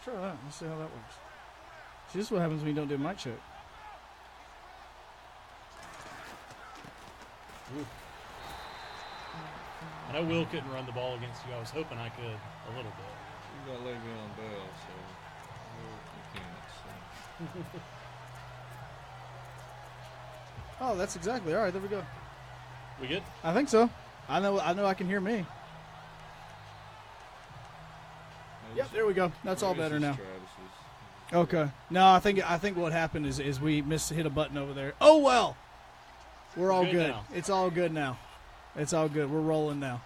Try that. Let's see how that works. See, this is what happens when you don't do a mic check. Ooh. I know Will couldn't run the ball against you. I was hoping I could a little bit. You got Le'Veon Bell, so you can't. So. Oh, that's exactly. All right, there we go. We good? I think so. I know I can hear me. Yep, there we go. That's all better now. Okay. No, I think what happened is we hit a button over there. Oh well. We're all good. It's all good now. It's all good. We're rolling now.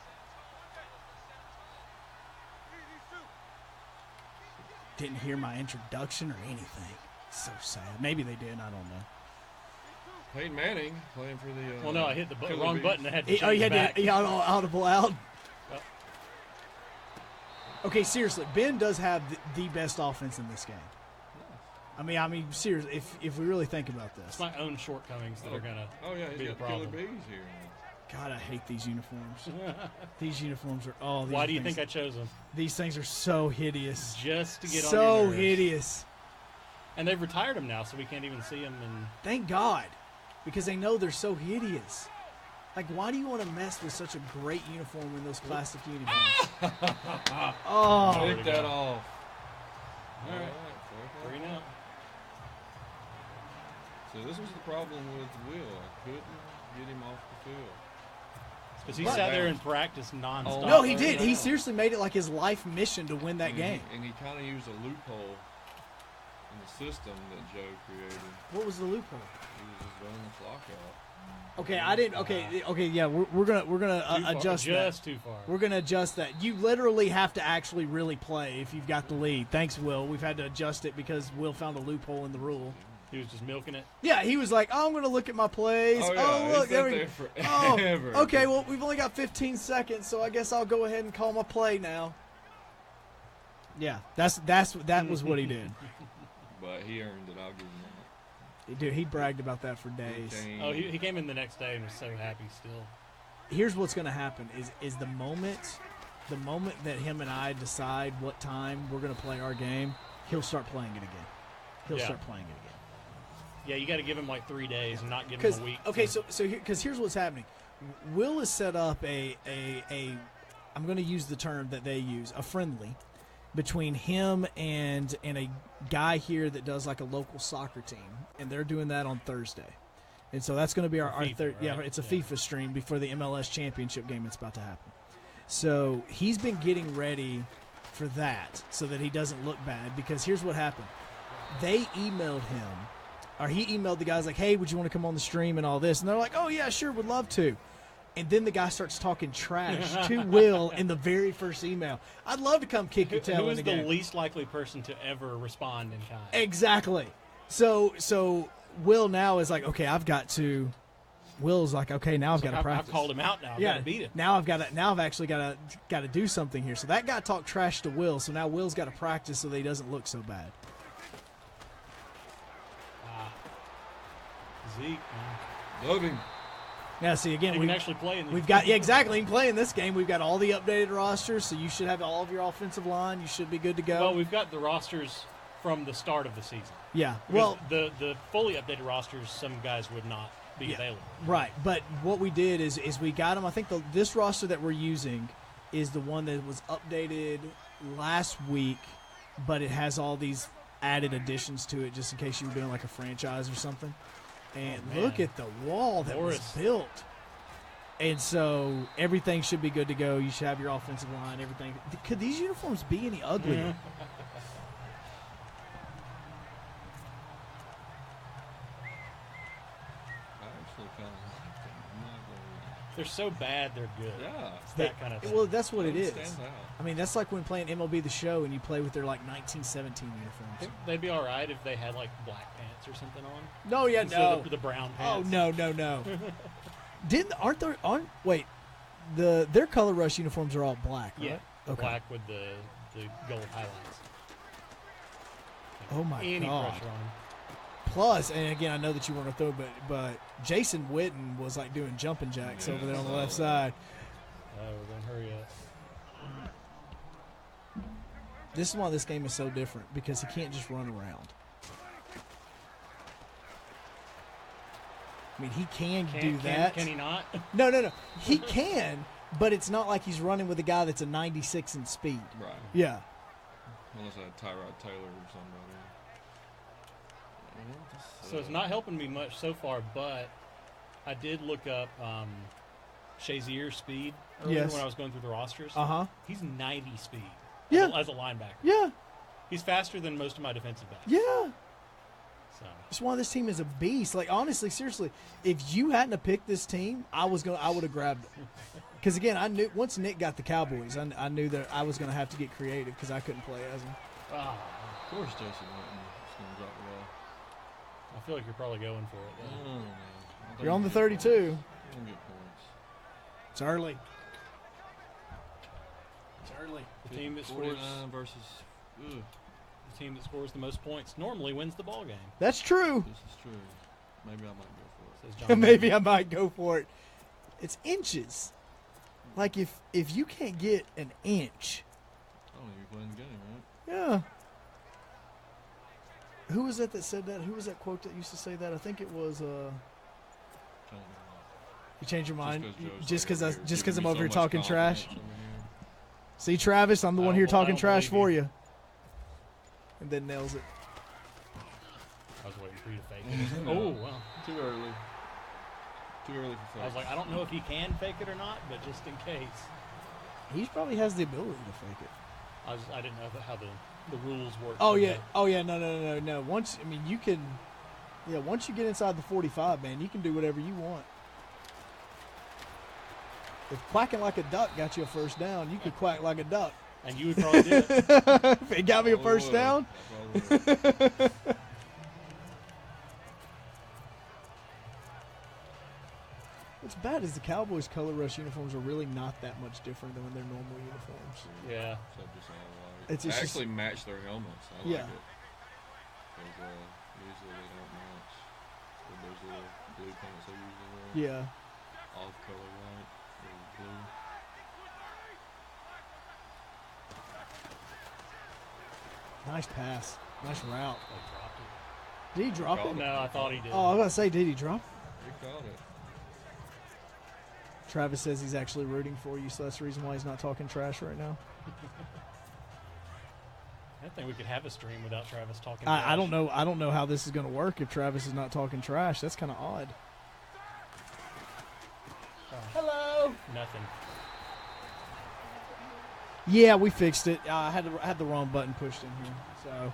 Didn't hear my introduction or anything. So sad. Maybe they did. I don't know. Peyton Manning playing for the. Well, no, I hit the wrong button. I had to change you had back. to audible out. Okay, seriously, Ben does have the best offense in this game. I mean, seriously, if we really think about this. It's my own shortcomings that are gonna. Oh yeah, he's be got the problem. killer bees here. God, I hate these uniforms. These uniforms are all. Why do you think I chose them? These things are so hideous. Just to get on so your nerves. hideous. And they've retired them now, so we can't even see them. And thank God, because they know they're so hideous. Like, why do you want to mess with such a great uniform in those plastic uniforms? Oh, take that off. All right, 3 now. So this was the problem with Will. I couldn't get him off the field. Because he sat there and practiced nonstop. No, he did. He seriously made it like his life mission to win that game. And he kind of used a loophole in the system that Joe created. What was the loophole? He was just running the clock out. Okay, I didn't. Okay, yeah, we're gonna adjust that. Just too far. We're gonna adjust that. You literally have to actually really play if you've got the lead. Thanks, Will. We've had to adjust it because Will found a loophole in the rule. He was just milking it. Yeah, he was like, "Oh, I'm gonna look at my plays. Oh, yeah, look, there we there go. forever. Oh, okay. Well, we've only got 15 seconds, so I guess I'll go ahead and call my play now." Yeah, that was what he did. But he earned it. I'll give him that. Dude, he bragged about that for days. Oh, he came in the next day and was so happy still. Here's what's going to happen is the moment that him and I decide what time we're going to play our game, he'll start playing it again. He'll start playing it again. Yeah, you got to give him like 3 days and not give him a week. Okay, so because here's what's happening. Will has set up a I'm going to use the term that they use, a friendly, between him and a guy here that does like a local soccer team, and they're doing that on Thursday. And so that's going to be our FIFA, third. right? Yeah, it's a FIFA stream before the MLS championship game that's about to happen. So he's been getting ready for that so that he doesn't look bad, because here's what happened. They emailed him, or he emailed the guys like, "Hey, would you want to come on the stream and all this?" And they're like, "Oh, yeah, sure, would love to." And then the guy starts talking trash to Will in the very first email. I'd love to come kick your tail Who in is the game. the least likely person to ever respond in kind? Exactly. So Will now is like, okay, I've got to. Will's like, okay, now I've got to practice. I've called him out now. I've got to beat him. Now I've actually got to do something here. So that guy talked trash to Will. So now Will's got to practice so that he doesn't look so bad. Zeke, man. Love him. Now, see, again, he can actually play in we've got exactly. He can play in this game. We've got all the updated rosters, so you should have all of your offensive line. You should be good to go. Well, we've got the rosters from the start of the season. Yeah. Well, the fully updated rosters, some guys would not be available. Right. But what we did is we got them. I think this roster that we're using is the one that was updated last week, but it has all these added additions to it just in case you were doing like a franchise or something. And look at the wall that was built. And so everything should be good to go. You should have your offensive line, everything. Could these uniforms be any uglier? They're so bad, they're good. Yeah. It's that kind of thing. Well, that's what it is. Stands out. I mean, that's like when playing MLB The Show and you play with their, like, 1917 uniforms. They'd be all right if they had, like, black pants or something on. No, yeah, no. The brown pants. Oh, no. Their Color Rush uniforms are all black, right? Yeah, okay. Black with the gold highlights. Oh, my Any God. pressure on them. Plus, and again, I know that you want to throw, but Jason Witten was like doing jumping jacks over there on the left side. Oh, then hurry up. This is why this game is so different, because he can't just run around. I mean, he can do that. Can he not? No. He can, but it's not like he's running with a guy that's a 96 in speed. Right. Yeah. Unless I had Tyrod Taylor or somebody. So it's not helping me much so far, but I did look up Shazier's speed earlier when I was going through the rosters. Uh-huh. He's 90 speed as a linebacker. Yeah. He's faster than most of my defensive backs. Yeah. So That's why this team is a beast. Like, honestly, seriously, if you hadn't have picked this team, I would have grabbed it. Because, again, I knew once Nick got the Cowboys, I knew that I was going to have to get creative because I couldn't play as him. Ah, Of course, Jason Witten is going to drop the ball. I feel like you're probably going for it. I don't know. I think You're on the he'll get 32. points. He'll get points. It's early. It's early. The team that scores 49 versus. Ugh, the team that scores the most points normally wins the ball game. That's true. this is true. Maybe I might go for it. Says John. Maybe I might go for it. It's inches. Like, if you can't get an inch. I don't even play in the game, right? Yeah. Who was that said that? Who was that quote that used to say that? I think it was. Change my mind. You change your mind Joe's just like because giving I'm me over so here much talking trash. confidence over here. See, Travis, I'm the I one don't here bel- I talking don't trash believe for you. you. And then nails it. I was waiting for you to fake it. Oh, well. Too early. Too early for I was like, I don't know if he can fake it or not, but just in case. He probably has the ability to fake it. I didn't know how the rules work. Oh for yeah. that. Oh yeah. No. Once you can. Yeah. Once you get inside the 45, man, you can do whatever you want. If quacking like a duck got you a first down, you could quack like a duck. And you would probably do it. If it got me a first down. What's bad is the Cowboys' color rush uniforms are really not that much different than their normal uniforms. Yeah. It's They just actually match their helmets. I Yeah. like it. Because usually they don't match. With those little blue pants they usually wear. yeah. Off color white or blue. Nice pass. Nice route. I dropped it. Did he drop Called it? No, I thought he did. Oh, I was about to say, did he drop? He caught it. Travis says he's actually rooting for you, so that's the reason why he's not talking trash right now. I think we could have a stream without Travis talking. I don't know. I don't know how this is going to work if Travis is not talking trash. That's kind of odd. Hello. Nothing. Yeah, we fixed it. I had the wrong button pushed in here. So,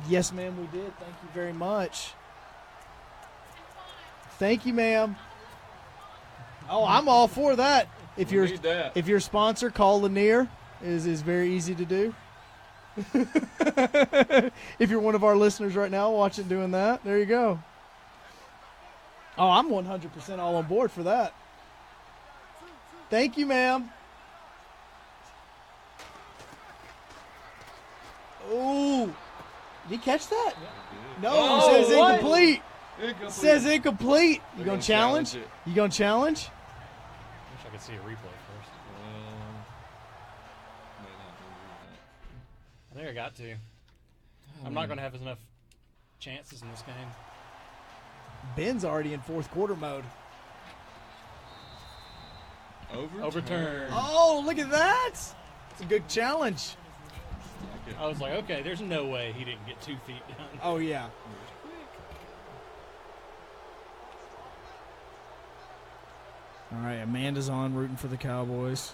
yes, ma'am, we did. Thank you very much. Thank you, ma'am. Oh, I'm all for that. If We need that. your sponsor, call Lanier, is very easy to do. If you're one of our listeners right now watching doing that, there you go. Oh, I'm 100% all on board for that. Thank you, ma'am. Oh, did he catch that? No, Oh, it says what? incomplete. Incomplete. Says incomplete. You They're gonna gonna challenge? challenge You gonna challenge? Wish I could see a replay first. May not do I think I got to. I'm not going to have enough chances in this game. Ben's already in fourth quarter mode. that. Overturn. Oh, look at that! It's a good challenge. Like it. I was like, okay, there's no way he didn't get 2 feet down. Oh yeah. All right, Amanda's on rooting for the Cowboys.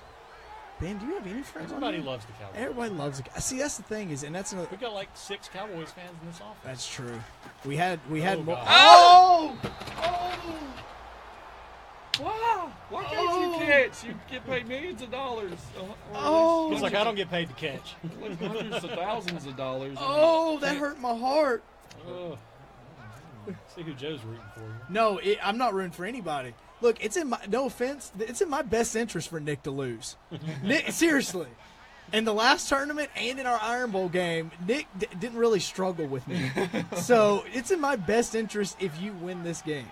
Ben, do you have any friends? Everybody on here? loves the Cowboys. Everybody loves the. See, that's the thing is, and that's another. We got like 6 Cowboys fans in this office. That's true. We had Oh, more. God. Oh! Wow! Why can't you catch? You get paid millions of dollars. Oh. He's like, I don't get paid to catch. Hundreds of thousands of dollars. Oh, that hurt my heart. Ugh. See who Joe's rooting for. No, I'm not rooting for anybody. Look, it's in my no offense, it's in my best interest for Nick to lose. Nick, seriously. In the last tournament and in our Iron Bowl game, Nick didn't really struggle with me. So it's in my best interest if you win this game.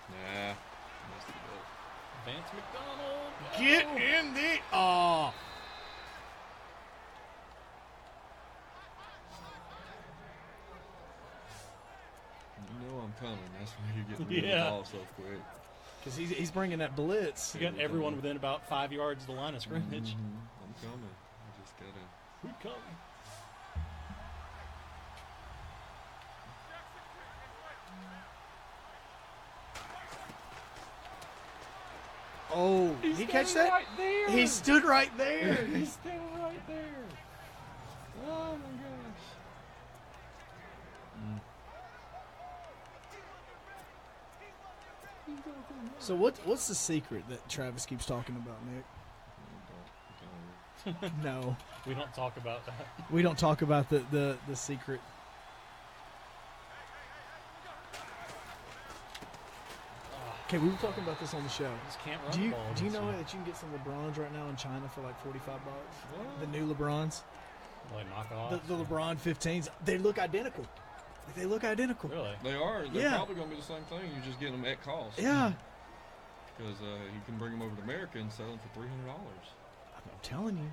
Nah. Missed it, Vance McDonald. Get in the... Oh. You know I'm coming. That's why you're getting rid of the ball so quick. Because he's bringing that blitz. You got everyone within about 5 yards of the line of scrimmage. I'm coming. I just got to... We're coming. Oh, he catch that? Right there. He stood right there. He's standing right there. Oh my gosh. So what's the secret that Travis keeps talking about, Nick? No, We don't talk about that. we don't talk about the secret. Okay, we were talking about this on the show. Just can't run Do the you ball. know against that you can get some LeBrons right now in China for like $45? What? The new LeBrons, Like knock off. the LeBron 15s, they look identical. They look identical. Really? They are. They're Yeah. probably going to be the same thing. You're just getting them at cost. Yeah, Because you can bring them over to America and sell them for $300. I'm telling you.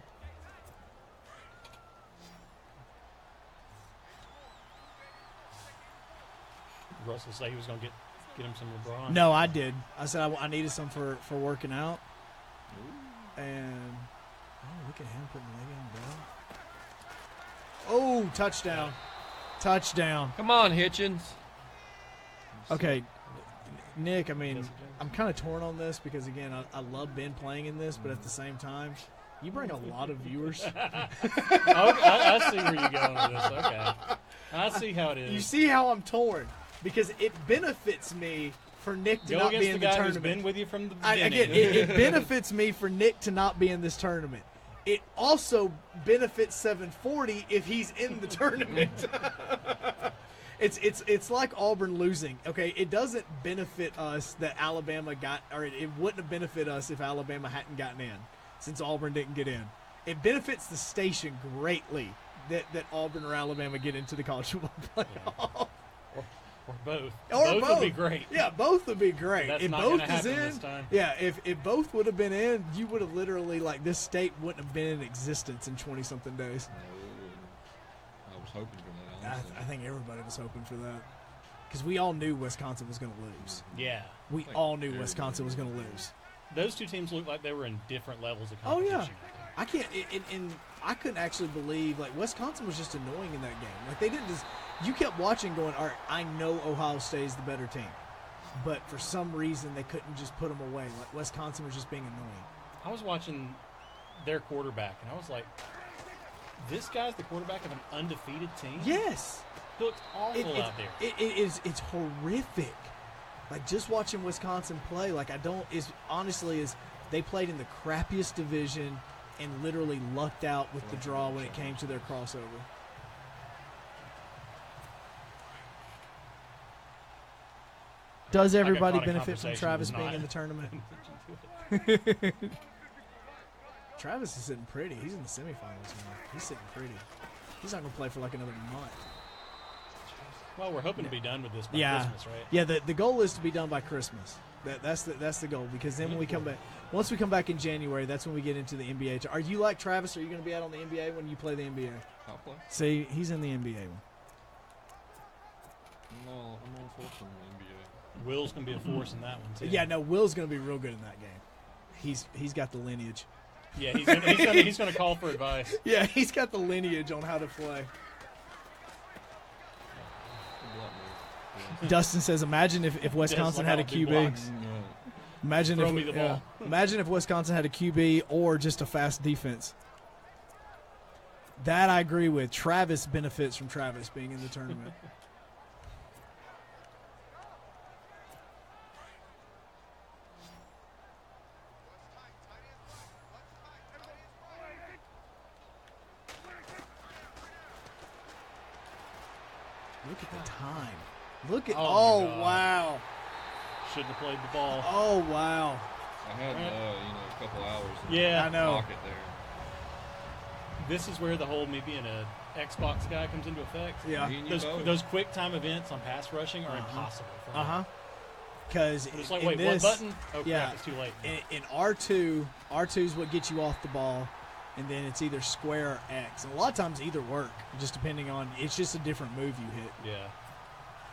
Russell say he was going to get him some LeBron. No, I did. I said I needed some for working out. And look at him putting the leg on, bro. Oh, touchdown. Touchdown. Come on, Hitchens. Okay, Nick, I mean, I'm kind of torn on this because, again, I love Ben playing in this, but at the same time, you bring a lot of viewers. I see where you're going with this. Okay. I see how it is. You see how I'm torn? Because it benefits me for Nick to Go not be against in the the guy who's tournament. been with you from the beginning. Again, it benefits me for Nick to not be in this tournament. It also benefits 740 if he's in the tournament. It's like Auburn losing. Okay, it doesn't benefit us that Alabama got, or it wouldn't have benefited us if Alabama hadn't gotten in, since Auburn didn't get in. It benefits the station greatly that Auburn or Alabama get into the college football playoff. Or both. Or both would be great. Yeah, both would be great. That's If not both gonna is happen in, this time. yeah, if both would have been in, you would have literally, like, this state wouldn't have been in existence in 20-something days. No, it wouldn't. I was hoping for that, honestly. I think everybody was hoping for that. Because we all knew Wisconsin was going to lose. Yeah. We Like all knew everybody Wisconsin was going to knew. lose. Those two teams look like they were in different levels of Oh, competition. yeah. I can't, and I couldn't actually believe, like, Wisconsin was just annoying in that game. Like, they didn't just, you kept watching going, all right, I know Ohio State is the better team. But for some reason, they couldn't just put them away. Like, Wisconsin was just being annoying. I was watching their quarterback, and I was like, this guy's the quarterback of an undefeated team? Yes. He looks awful out there. It's horrific. Like, just watching Wisconsin play, like, honestly, they played in the crappiest division and literally lucked out with the draw when it came to their crossover. Does everybody Iconic benefit from conversation Travis was being not- in the tournament? Travis is sitting pretty. He's in the semifinals now. He's sitting pretty. He's not going to play for like another month. Well, we're hoping to be done with this by Yeah. Christmas, right? Yeah, the goal is to be done by Christmas. That's the goal, because then when we come back, once we come back in January, that's when we get into the NBA. Are you like Travis? Are you going to be out on the NBA when you play the NBA? I'll play. See, he's in the NBA one. I'm all for some NBA. Will's going to be a force in that one, too. Yeah, no, Will's going to be real good in that game. He's got the lineage. Yeah, he's going to call for advice. Yeah, he's got the lineage on how to play. Dustin says, imagine if Wisconsin had a QB. Imagine Throw me the ball. Imagine if Wisconsin had a QB or just a fast defense. That I agree with. Travis benefits from Travis being in the tournament. Look at the time. Look at Oh, my God. wow. Shouldn't have played the ball. Oh wow. I had, a couple hours. in Yeah. I know. the pocket there. This is where the whole me being a Xbox guy comes into effect. Yeah. Me and you both. Those quick time events on pass rushing are impossible for me. Uh-huh. Because It's like, in wait, this, one button? Oh, yeah, crap, it's too late. in R2 is what gets you off the ball, and then it's either square or X. And a lot of times either work, just depending on, it's just a different move you hit. Yeah.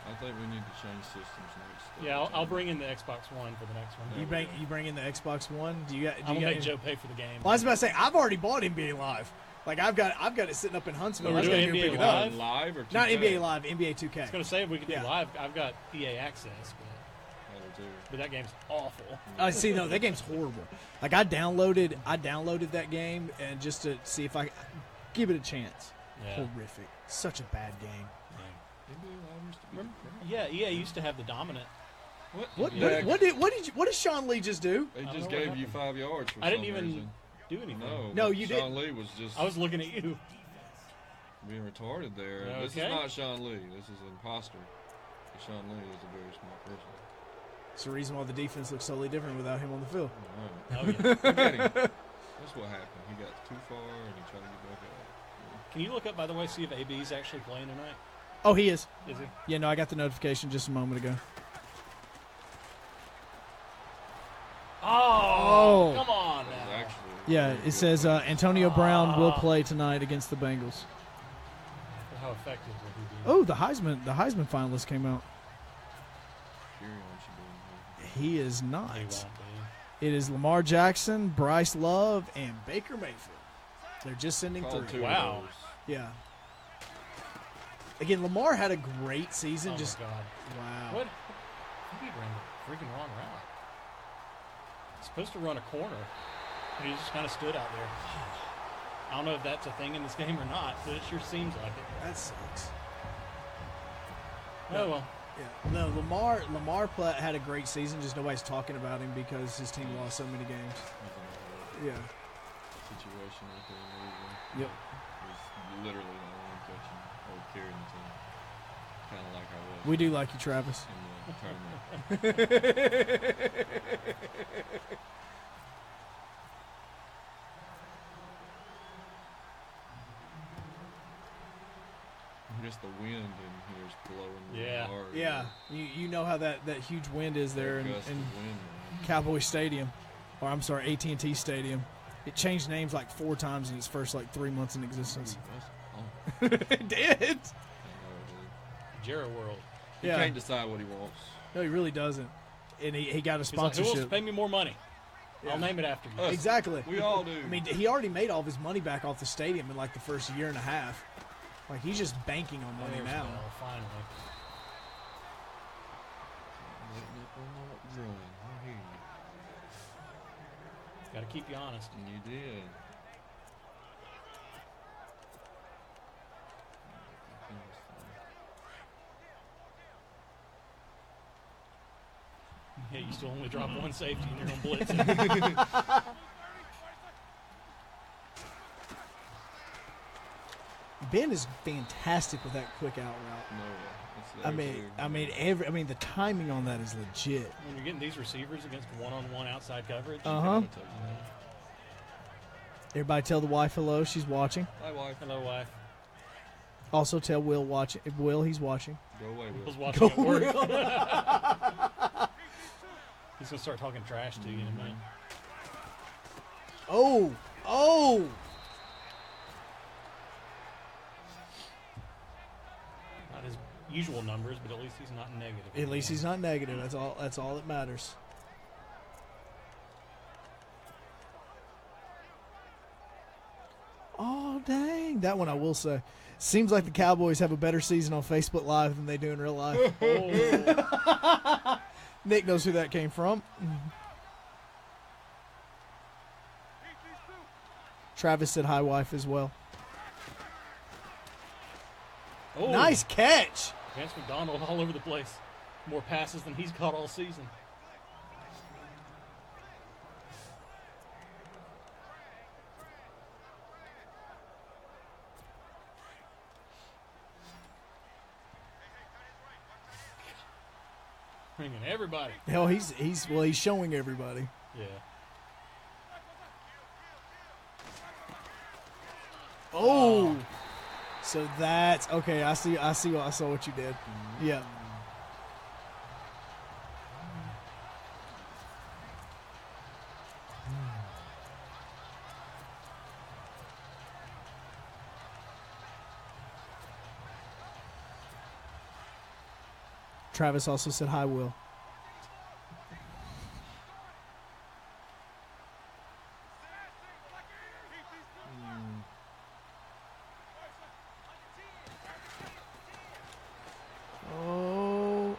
I think we need to change systems next. Yeah, I'll bring in the Xbox One for the next one. You bring in the Xbox One? Do you I'm going to make Joe pay for the game. Well, I was about to say, I've already bought NBA Live. Like, I've got it sitting up in Huntsville. We're I was gonna doing go pick NBA it up. Live or 2K? Not NBA Live, NBA 2K. I was going to say, if we could do Yeah. live, I've got EA access, but that game's awful. I see. No, that game's horrible. Like I downloaded that game and just to see if I give it a chance. Yeah. Horrific. Such a bad game. NBA Live used to be. Remember? Yeah, EA used to have the dominant. What Yeah. did Sean Lee just do? They I just don't know what gave you happened. 5 yards for I didn't some even reason. do anything. No, you Sean didn't. Lee was just I was looking at you. being retarded there. Okay. This is not Sean Lee. This is an imposter. But Sean Lee is a very smart person. It's the reason why the defense looks totally different without him on the field. All right. Oh, yeah. Look at him. That's what happened. He got too far and he tried to get back up. Can you look up, by the way, see if AB's actually playing tonight? Oh, he is. Is he? Yeah, no, I got the notification just a moment ago. Oh, come on That was now. actually Yeah, very it good says play. Antonio Brown will play tonight against the Bengals. How effective will he be? Oh, the Heisman finalist came out. Carry on should be in here. He is not. He won't be. It is Lamar Jackson, Bryce Love, and Baker Mayfield. They're just sending Called through. two of Wow. those. Yeah. Again, Lamar had a great season. Oh, just my God. wow. What? I think he ran the freaking wrong route. He's supposed to run a corner, and he just kind of stood out there. I don't know if that's a thing in this game or not, but it sure seems like it. That sucks. Oh, well. Yeah. No, had a great season. Just nobody's talking about him because his team lost so many games. Nothing Yeah. situation with him. Yep. He's literally the only one catching or carrying the team. Kind of like I was We do like you, Travis. in the tournament. Just the wind in here is blowing really Yeah. hard. Yeah. You know how that huge wind is there That in gust of wind, man. Cowboy Stadium, or I'm sorry, AT&T Stadium. It changed names like 4 times in its first 3 months in existence. That's It did. dude. Jarrah World. He Yeah. can't decide what he wants. No, he really doesn't. And he got a He's like, who wants to sponsorship. pay me more money? Yeah. I'll name it after you. Us. Exactly. We all do. I mean, he already made all of his money back off the stadium in the first year and a half. Like he's just banking on money There's now. Bell, finally. Letting up on that drum. I hear you. Got to keep you honest. And you did. Yeah, you still only drop one safety and you're on blitz. Ben is fantastic with that quick out route. No, it's there too. The timing on that is legit. When you're getting these receivers against one-on-one outside coverage, Uh-huh. Touchdown. Everybody tell the wife hello. She's watching. Hi, wife. hello, wife. Also tell Will watching. Will, he's watching. Go away, I was Will. watching at work. He's going to start talking trash to you in a minute. Oh. Not his usual numbers, but at least he's not negative. At least he's not negative. That's all that matters. Oh, dang. That one I will say. Seems like the Cowboys have a better season on Facebook Live than they do in real life. Oh, Nick knows who that came from. Travis said hi, wife, as well. oh. Nice catch. Vance McDonald all over the place. More passes than he's caught all season. Bringing everybody. Hell, he's showing everybody. Yeah. Oh. So that's okay. I saw what you did. Yeah. Travis also said hi, Will.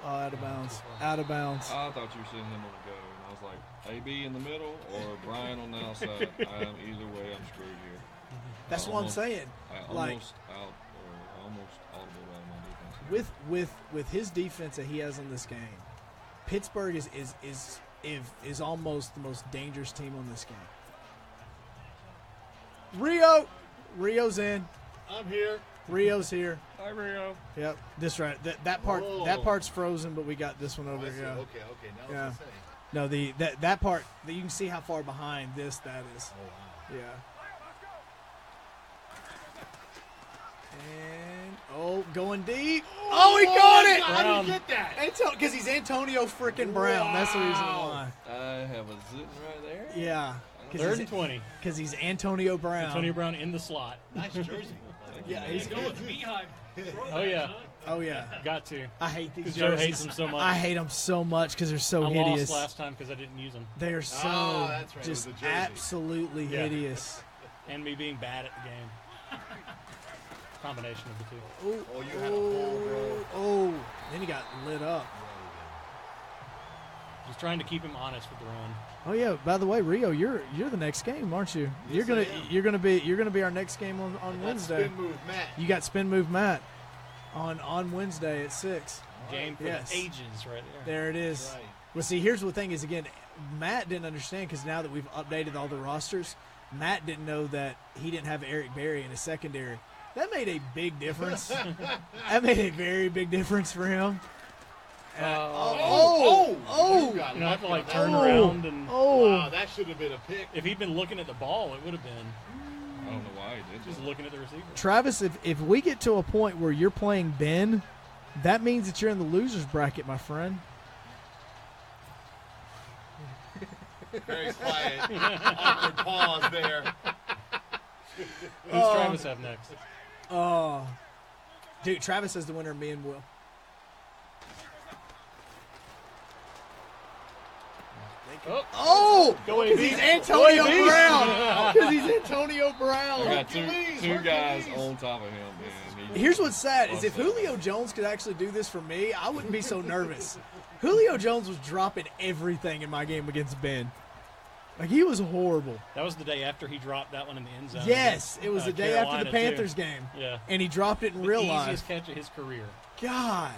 Out of bounds. Out of bounds. I thought you were sending him on the go, and I was like, AB in the middle or Brian on the outside. Either way, I'm screwed here. That's what I'm saying. I Like, almost audible out of my defense. with his defense that he has on this game, Pittsburgh is almost the most dangerous team on this game. Rio's in. I'm here. Rio's here. Hi, Rio. Yep, this right. That part's frozen, but we got this one over here. Okay. Now Yeah. what's it say? No, that part you can see how far behind that is. Oh, wow. Yeah. And going deep. Oh, he caught it! How did you get that? Because he's Antonio freaking Brown. That's the reason why. I have a zitting right there. Yeah. 3rd and 20. Because he's Antonio Brown. Antonio Brown in the slot. Nice jersey. Yeah, he's Go with Beehive. Oh, yeah. Oh, yeah. Got to. I hate these Because jerseys. Joe hates them so much. I hate them so much because they're so I hideous. lost last time because I didn't use them. They are so that's right. It was just the jersey. absolutely Yeah. hideous. And me being bad at the game. Combination of the two. Oh, you had a hole, bro. Oh, then he got lit up. Just trying to keep him honest with the run. Oh yeah. By the way, Rio, you're the next game, aren't you? Yes, you're gonna be our next game on Wednesday. Spin move, Matt. You got spin move Matt on Wednesday at 6. Game for Yes. the ages right there. There it is. Right. Well, see, here's the thing is again, Matt didn't understand because now that we've updated all the rosters, Matt didn't know that he didn't have Eric Berry in his secondary. That made a big difference. That made a very big difference for him. You got You know, I have to like lucky turn on that. around and Wow, that should have been a pick. if he'd been looking at the ball, it would have been I don't know why he did just that. looking at the receiver. Travis, if we get to a point where you're playing Ben, that means that you're in the losers bracket, my friend. Very quiet. Awkward pause there. Who's Travis have next? Oh, dude, Travis is the winner. Me and Will. Oh, Go because AB. he's Antonio Go AB. Brown. Because he's Antonio I Brown. got two guys on top of him, man. Here's what's sad is if Julio Jones could actually do this for me, I wouldn't be so nervous. Julio Jones was dropping everything in my game against Ben. Like, he was horrible. That was the day after he dropped that one in the end zone. Yes, against, it was the day after the Carolina, Panthers too. game. Yeah. And he dropped it in real the life. easiest catch of his career. God.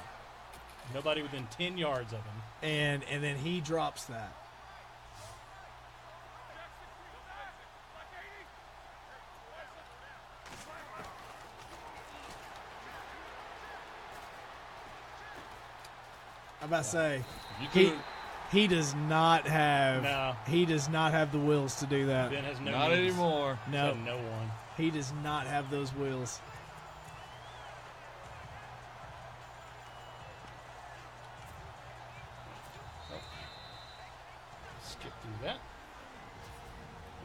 Nobody within 10 yards of him. And then he drops that. I'm about to say, he does not have the wills to do that. Ben has no Not knees. anymore. No, No one. he does not have those wheels. Skip through that.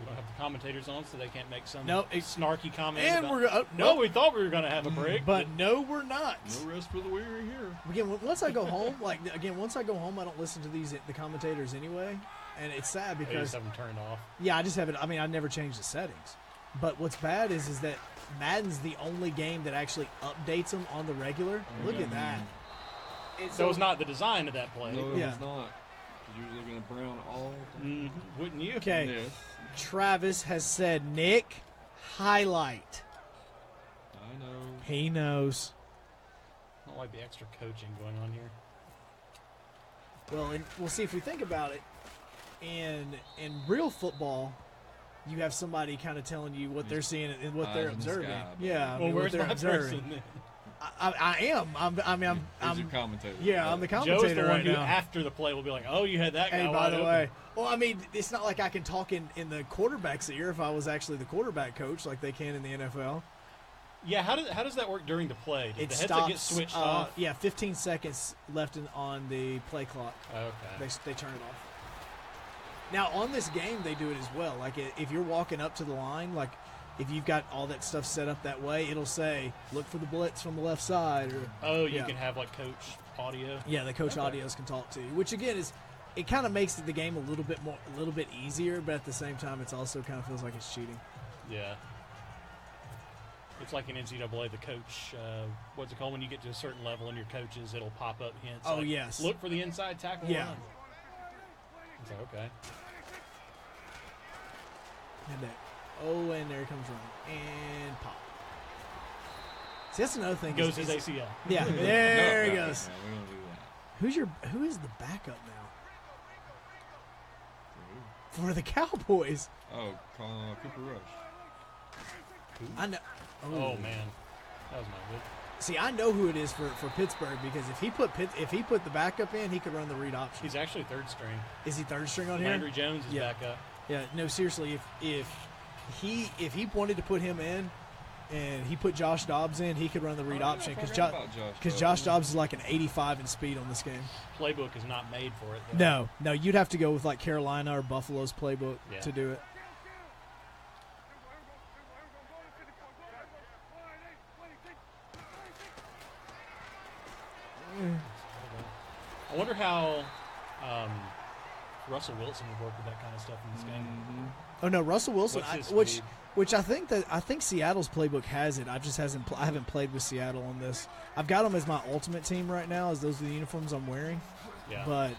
We don't have the commentators on, so they can't make some No, it's- snarky comment. And about, we're we thought we were going to have a break, but no, we're not. No rest for the weary here. Again, once I go home, I don't listen to the commentators anyway, and it's sad they just because have them turned off. I just have it. I mean, I never changed the settings. But what's bad is that Madden's the only game that actually updates them on the regular. Look at that. So it's not the design of that play. No, it Yeah. was not. 'Cause you were looking at Brown all the time. Wouldn't you? Okay. Yes. Travis has said, Nick, highlight. I know. He knows. I don't like the extra coaching going on here. Well, and we'll see if we think about it. In real football, you have somebody kind of telling you what they're seeing and what they're eyes in the observing. sky, but- Yeah, I Well, mean, what where's they're my observing. person then? I am. He's I'm your commentator. yeah, I'm the Joe's commentator the one right who, now. after the play, will be like, "Oh, you had that guy." Hey, by wide the open." way, well, I mean, it's not like I can talk in the quarterback's ear if I was actually the quarterback coach, like they can in the NFL. Yeah, how does that work during the play? Does It the headset stops. get switched off? Yeah, 15 seconds left on the play clock. Okay. They turn it off. Now on this game, they do it as well. Like if you're walking up to the line, like if you've got all that stuff set up that way, it'll say, look for the blitz from the left side. Or, Oh, you can have, like, coach audio? Yeah, the coach audios can talk to you, which, again, it kind of makes the game a little bit easier, but at the same time, it's also kind of feels like it's cheating. Yeah. It's like in NCAA, the coach, what's it called when you get to a certain level and your coaches, it'll pop up hints. Oh, like, yes. Look for the inside tackle. Yeah. Run. It's like, okay. And there he comes running. And pop. See, that's another thing. Goes his ACL. Yeah, there he No, goes. we don't do that. Who is the backup now? For the Cowboys. Oh, Cooper Rush. I know. Oh, man. That was not good. See, I know who it is for Pittsburgh because if he put the backup in, he could run the read option. He's actually third string. Is he third string on here? Landry Jones is Yeah. back up. Yeah, no, seriously, if he wanted to put him in and he put Josh Dobbs in, he could run the read option I because forgot about Josh Dobbs is like an 85 in speed on this game. Playbook is not made for it, though. No, you'd have to go with like Carolina or Buffalo's playbook Yeah. to do it. I wonder how Russell Wilson would work with that kind of stuff in this game. Oh no, Russell Wilson, What's his which speed? I think Seattle's playbook has it. I just I haven't played with Seattle on this. I've got them as my ultimate team right now, as those are the uniforms I'm wearing. Yeah. But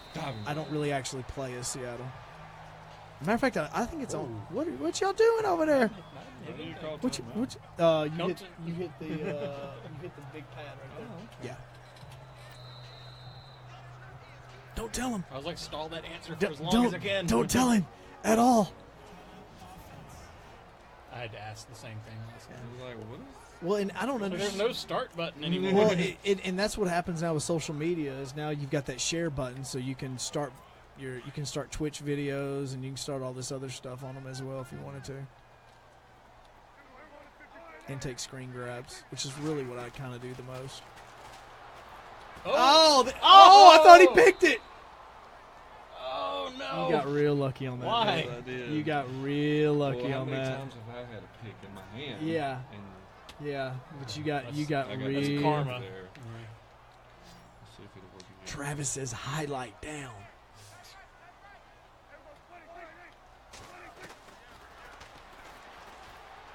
I don't really actually play as Seattle. Matter of fact, I think it's on. What y'all doing over there? What do you call What timeout? you hit the big pad right there. Yeah. Don't tell him. I was like, stall that answer for as long as I can. Don't tell him at all. I had to ask the same thing last game. I was like, what is Well, and I don't There's understand. no start button anymore. Well, and that's what happens now with social media. Is now you've got that share button, so you can start Twitch videos and you can start all this other stuff on them as well if you wanted to, and take screen grabs, which is really what I kind of do the most. I thought he picked it. Oh, no. You got real lucky on that. Why? I did. You got real lucky Well, how on many that. times have I had a pick in my hand? Yeah. And Yeah, but you got I got real. karma. there. Let's see if it'll work again. Travis says highlight down.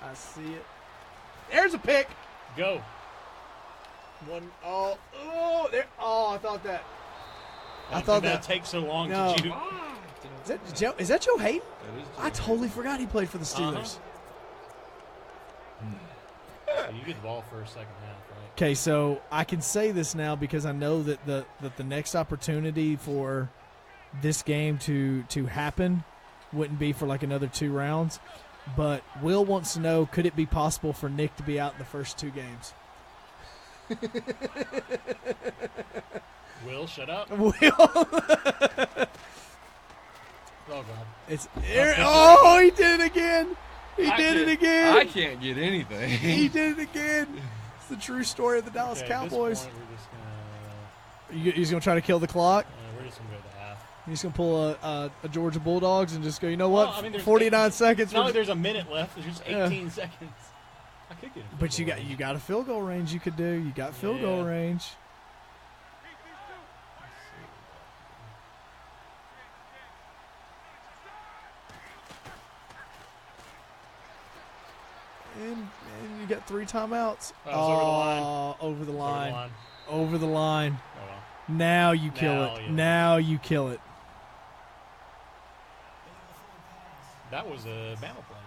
I see it. There's a pick. Go. There. Oh, I thought that. I thought that that. takes so long No. to shoot. Is that Joe Hayden? That is I totally forgot he played for the Steelers. So you get the ball for a second half, right? Okay, so I can say this now because I know that the next opportunity for this game to happen wouldn't be for like another 2 rounds. But Will wants to know, could it be possible for Nick to be out in the first 2 games? Will, shut up. Will. Oh, God. It's oh, he did it again. He did it again. I can't get anything. He did it again. It's the true story of the Dallas Okay, Cowboys. At this point, we're just He's going to try to kill the clock. we're just going to go to half. He's going to pull a Georgia Bulldogs and just go, you know what? Well, I mean, there's 49 seconds. It's not like there's a minute left. There's just 18 seconds. I could get it. But you got a field goal range you could do. You got field goal range. And you got 3 timeouts. Oh, Over the Over line. the line. Over the line. Oh, well. Now you kill Now, it. yeah. Now you kill it. That was a Bama play.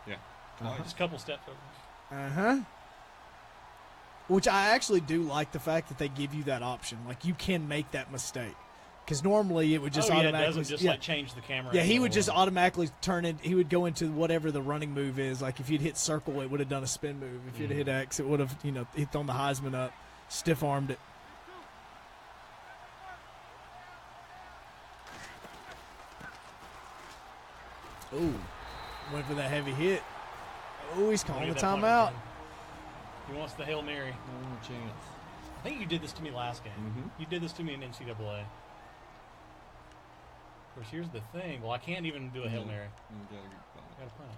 Yeah. Just a couple steps over. Uh-huh. Which I actually do like the fact that they give you that option. Like, you can make that mistake. Because normally it would just It automatically... doesn't just like change the camera. Yeah, he angle would just or- automatically turn it. He would go into whatever the running move is. Like, if you'd hit circle, it would have done a spin move. If you'd hit X, it would have, he'd thrown the Heisman up, stiff-armed it. Ooh, went for that heavy hit. Oh, he's calling the Look at that punt timeout. return. He wants the Hail Mary. No more chance. I think you did this to me last game. Mhm. You did this to me in NCAA. Of course, here's the thing. Well, I can't even do a Hail Mary. You gotta get I got to punt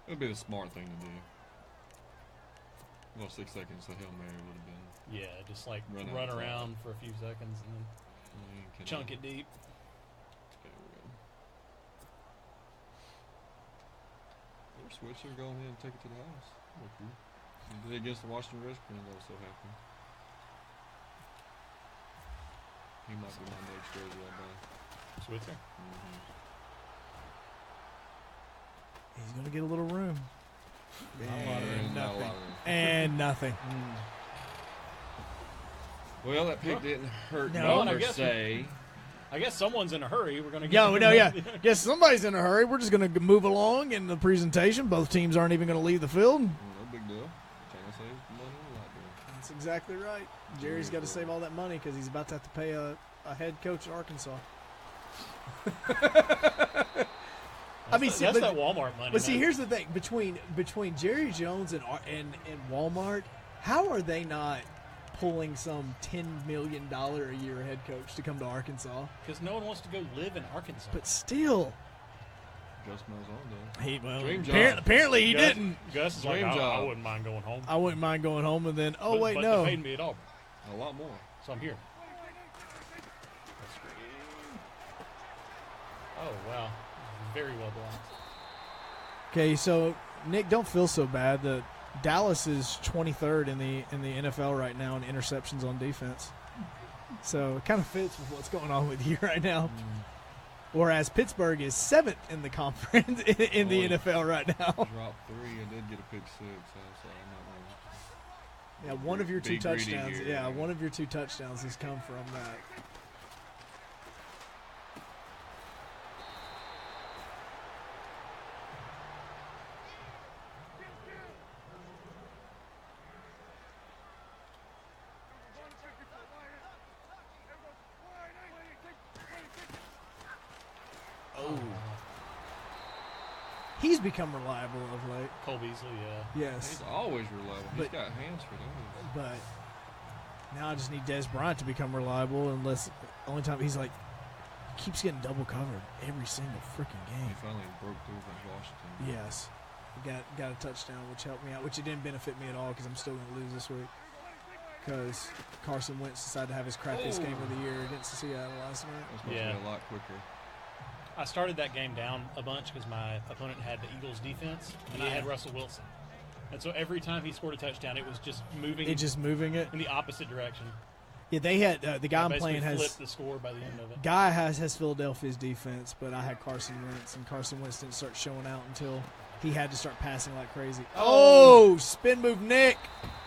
It would be the smart thing to do. Well, 6 seconds, the Hail Mary would have been. Yeah, just like Run run out around for a few seconds and then chunk it deep. There we go. Or switch or go ahead and take it to the house. Okay. You did it against the Washington Redskins, I was so happy. He might be my next jersey I buy. Switzer. He's going to get a little room. And not a lot of room. And nothing. Well, that pick didn't hurt No, me and I per guess se. I guess someone's in a hurry. We're gonna get. Yeah, we know. Yeah, yes. Somebody's in a hurry. We're just going to move along in the presentation. Both teams aren't even going to leave the field. No big deal. Trying to save money a lot more. That's exactly right. Jerry's got to save all that money because he's about to have to pay a head coach at Arkansas. That's that Walmart money. But see, man. here's the thing: between Jerry Jones and Walmart, how are they not pulling some $10 million a year head coach to come to Arkansas? Because no one wants to go live in Arkansas. But still, Gus Malzahn he Dream job. apparently he Gus, didn't. Gus is like, Dream I job. wouldn't mind going home. I wouldn't mind going home and then, but wait, they no. paid me at Auburn, A lot more. so I'm here. Oh wow, very well blocked. Okay, so Nick, don't feel so bad. The Dallas is 23rd in the NFL right now in interceptions on defense. So it kind of fits with what's going on with you right now. Whereas Pittsburgh is 7th in the conference in the NFL right now. Dropped 3 and did get a pick 6. So I'm not really. Yeah, one of your two Be greedy touchdowns. here. Yeah, one of your two touchdowns has come from that. He's become reliable of late. Cole Beasley, Yes, He's always reliable. He's But- got hands for those. but now I just need Des Bryant to become reliable. Unless only time he's like keeps getting double covered every single freaking He game. finally broke through against Washington. Yes, got a touchdown, which helped me out. Which it didn't benefit me at all because I'm still going to lose this week. Because Carson Wentz decided to have his crappiest game of the year against Seattle last night. That's supposed Yeah. to be a lot quicker. I started that game down a bunch because my opponent had the Eagles defense and I had Russell Wilson, and so every time he scored a touchdown, it was just moving. It just moving it. in the opposite direction. Yeah, they had the guy I'm Basically playing has flipped the score by the end of it. guy has Philadelphia's defense, but I had Carson Wentz, and Carson Wentz didn't start showing out until he had to start passing like crazy. Oh, spin move, Nick.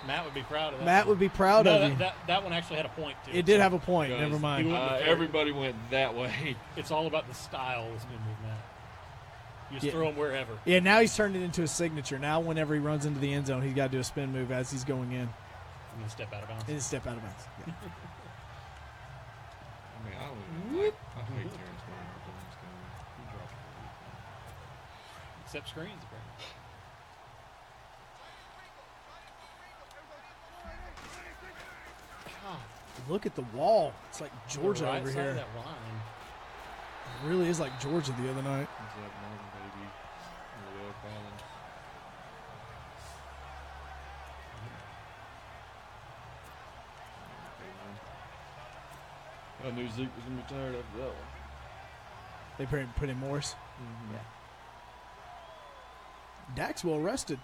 Matt would be proud of that. Matt would be proud no, of you. that one actually had a point too. It did so have a point. Guys, Never mind. he wouldn't have Everybody went that way. It's all about the style of the spin move, Matt. You just Yeah. throw him wherever. Yeah, now he's turned it into a signature. Now whenever he runs into the end zone, he's got to do a spin move as he's going in And then step out of bounds. and step out of bounds. Yeah. I mean, I hate Terrence Williams in this game. He dropped it. Except screens, apparently. Look at the wall. It's like Georgia The right over side here. of that line. It really is like Georgia the other night. What's up, Marvin, baby? Will Collins. I knew Zeke was going to be tired after that one. They put in Morris. Mm-hmm. Dak's well rested.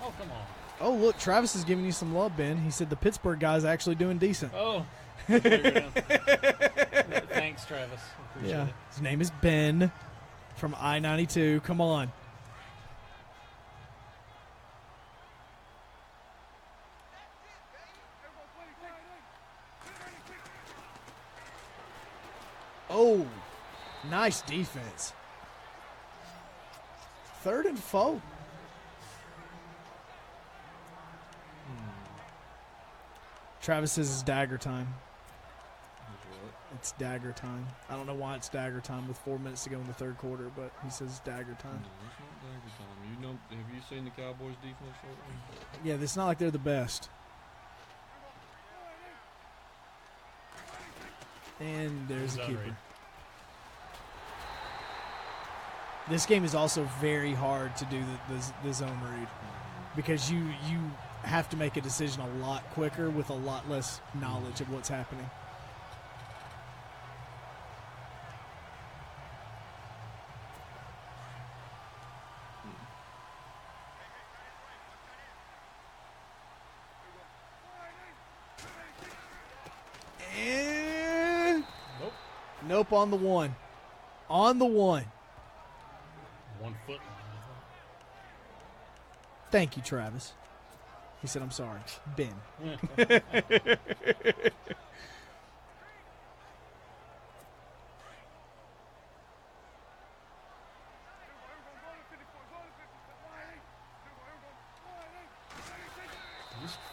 Oh, come on. Oh, look, Travis is giving you some love, Ben. He said the Pittsburgh guy's actually doing decent. Oh. Thanks, Travis. Appreciate Yeah. it. His name is Ben from I-92. Come on. Oh, nice defense. 3rd and 4. Travis says it's dagger time. It's dagger time. I don't know why it's dagger time with 4 minutes to go in the 3rd quarter, but he says it's dagger time. No, it's not dagger time. You know, have you seen the Cowboys defense lately? Yeah, it's not like they're the best. And there's the Zone keeper. read. This game is also very hard to do the zone read because you have to make a decision a lot quicker with a lot less knowledge of what's happening. And nope on the one. On the one. 1 foot. Thank you, Travis. He said, I'm sorry. Ben.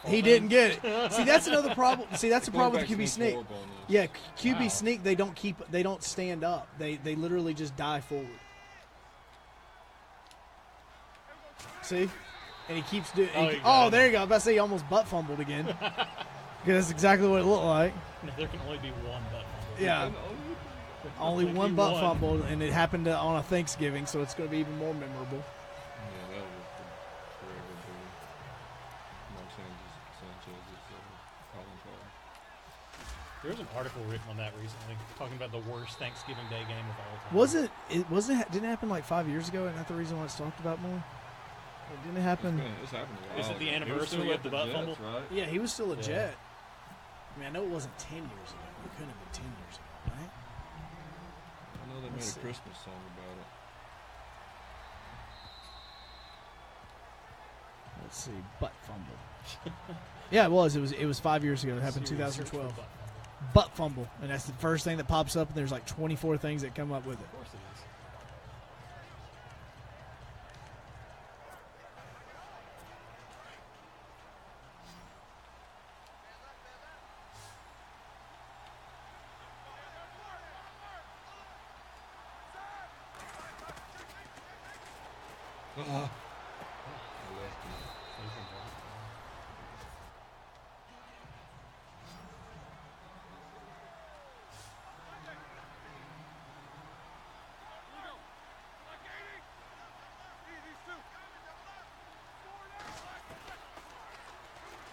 He didn't get it. See, that's another problem. See, that's the problem with the QB sneak. Yeah, QB sneak, they don't stand up. They literally just dive forward. See? And he keeps doing there you go. I was about to say he almost butt fumbled again. Because that's exactly what it looked like. There can only be one butt fumble. Yeah. Only one butt fumble, and it happened on a Thanksgiving, so it's going to be even more memorable. Yeah, that was forever bully. Mark Sanchez's calling card. There was an article written on that recently talking about the worst Thanksgiving Day game of all time. Didn't it happen like 5 years ago? Isn't that the reason why it's talked about more? Or didn't it happen? It's happened a while Is it the ago. anniversary of the butt fumble? Right? Yeah, he was still a Yeah. Jet. I mean, I know it wasn't 10 years ago. It couldn't have been 10 years ago, right? I know they made a Christmas song about it. Let's see, butt fumble. Yeah, it was. It was 5 years ago. It happened in 2012. Butt fumble, and that's the first thing that pops up. And there's like 24 things that come up with it. Of course it is.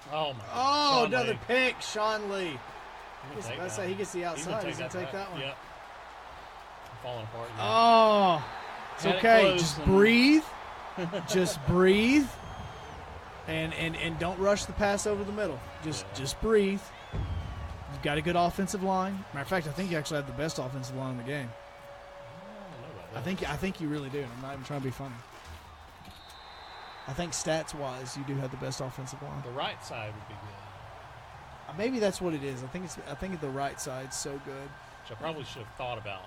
Oh my! Oh, Sean another Lee. pick, Sean Lee. He can take Let's that say he one. gets the outside. He's gonna take that one. Yep. Falling apart. Yeah. Oh, it's Had it okay. close Just and- breathe. Just breathe. And don't rush the pass over the middle. Just breathe. You've got a good offensive line. Matter of fact, I think you actually have the best offensive line in the game. I don't know about that. I think you really do. And I'm not even trying to be funny. I think stats wise, you do have the best offensive line. The right side would be good. Maybe that's what it is. I think the right side's so good. Which I probably should have thought about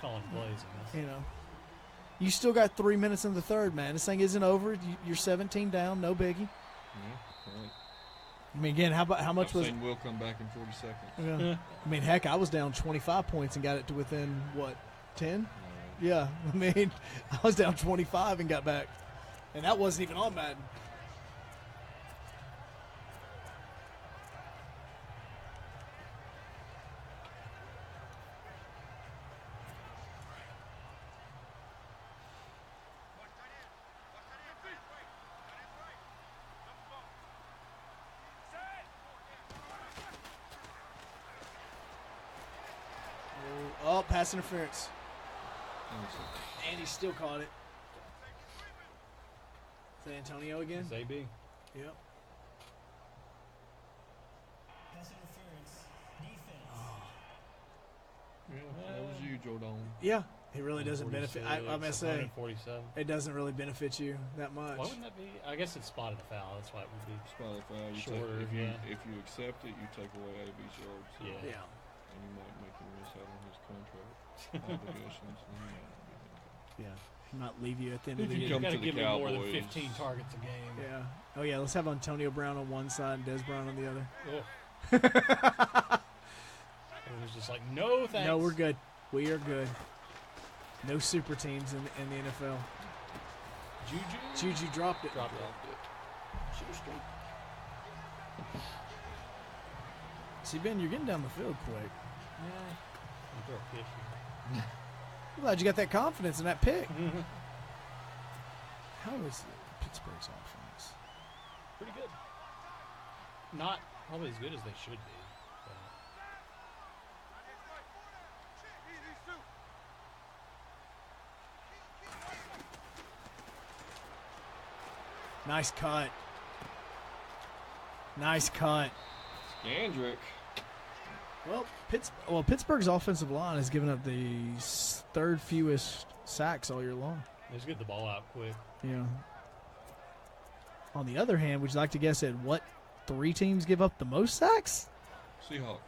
calling plays in this. You know, you still got 3 minutes in the third, man. This thing isn't over. You're 17 down, no biggie. Yeah, right. I mean, again, how much was? We'll come back in 40 seconds. Yeah. I mean, heck, I was down 25 points and got it to within what, 10? Yeah. Yeah. I mean, I was down 25 and got back, and that wasn't even on Madden. Oh, pass interference. And he still caught it. Is that Antonio again? It's AB. Yep. Yeah, that was you, Jordan. Yeah, it really doesn't benefit. I'm gonna say 147. it doesn't really benefit you that much. Why wouldn't that be? I guess it's spotted a foul. That's why it would be. Spot the foul. Shorter, If you accept it, you take away AB's yards. So, Yeah. Yeah. And you might make him miss out on his contract obligations. Yeah. Not leave you at the end of If the you year. You come got to to the give him more than Cowboys. 15 targets a game. Yeah. Oh yeah. Let's have Antonio Brown on one side and Des Brown on the other. Ugh. It was just like, no thanks. No, we're good. We are good. No super teams in the NFL. Juju dropped it. Dropped it. Should have straight. See, Ben, you're getting down the field quick. Yeah. I'll throw a pitch here. I'm glad you got that confidence in that pick. How is Pittsburgh's offense? Pretty good. Not probably as good as they should be. Nice cut. Nice cut. Scandrick. Well, Pittsburgh's offensive line has given up the third fewest sacks all year long. They just get the ball out quick. Yeah. On the other hand, would you like to guess at what 3 teams give up the most sacks? Seahawks.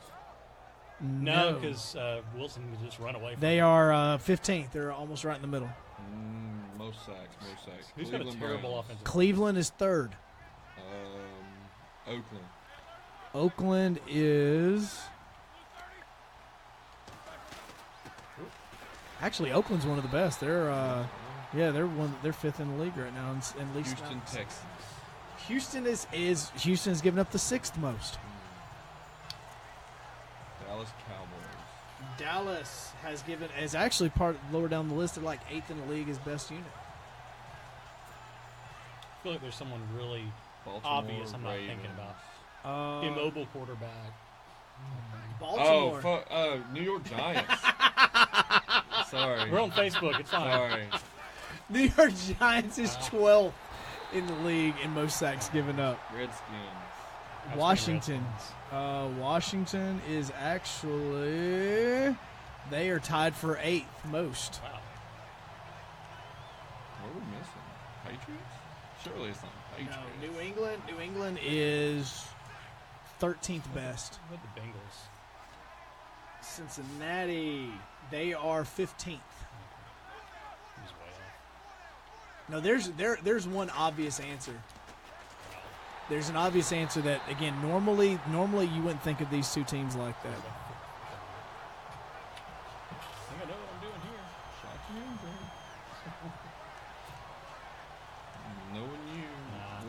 No, because Wilson can just run away from They them. are 15th. They're almost right in the middle. Most sacks. Who's got a Cleveland terrible Browns. offensive? Cleveland is 3rd. Oakland. Oakland is... Actually, Oakland's one of the best. They're they're 5th in the league right now, and at least Houston Texans. Houston has given up the 6th most. Dallas Cowboys. Dallas is actually lower down the list. They're like 8th in the league as best unit. I feel like there's someone really Baltimore obvious I'm not Ravens. thinking about. Immobile quarterback. Baltimore. New York Giants. Sorry. We're on Facebook. It's fine. Sorry. New York Giants is 12th in the league in most sacks given up. Redskins. I was Washington. thinking Washington is actually they are tied for 8th most. Wow. What are we missing? Patriots? Surely it's not Patriots. No, New England is 13th best. What about the Bengals? Cincinnati, they are 15th. He's way off. No, there's one obvious answer. There's an obvious answer that, again, normally you wouldn't think of these 2 teams like that. I think I know what I'm doing here. Shot you in, bro. Knowing you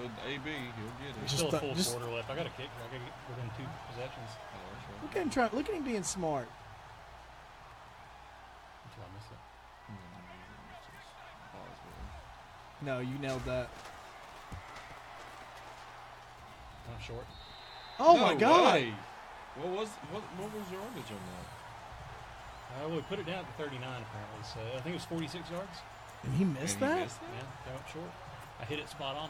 with AB, he'll get it. There's Just still a full just- quarter left. I got a kick. I got to get within 2 possessions. Oh, that's right. Look at him being smart. Until I miss it. It's just Boswell. No, you nailed that. I'm short. Oh No my God! way. What was yardage on that? We put it down to 39 apparently. So I think it was 46 yards. And he missed And he that. missed it? Yeah, came up short. I hit it spot on.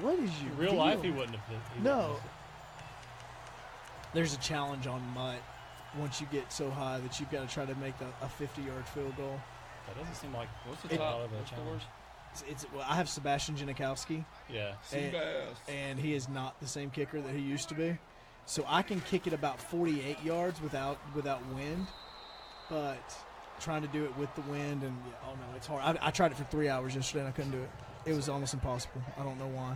What is your In real deal? life, he wouldn't have hit. He No. wouldn't have missed it. There's a challenge on Mutt once you get so high that you've got to try to make a 50-yard field goal. That doesn't seem like What's the a top? lot of a What's the challenge. worst? Well, I have Sebastian Janikowski, Yeah. Seabass. and he is not the same kicker that he used to be. So I can kick it about 48 yards without wind, but trying to do it with the wind and it's hard. I tried it for 3 hours yesterday and I couldn't do it. It was almost impossible. I don't know why.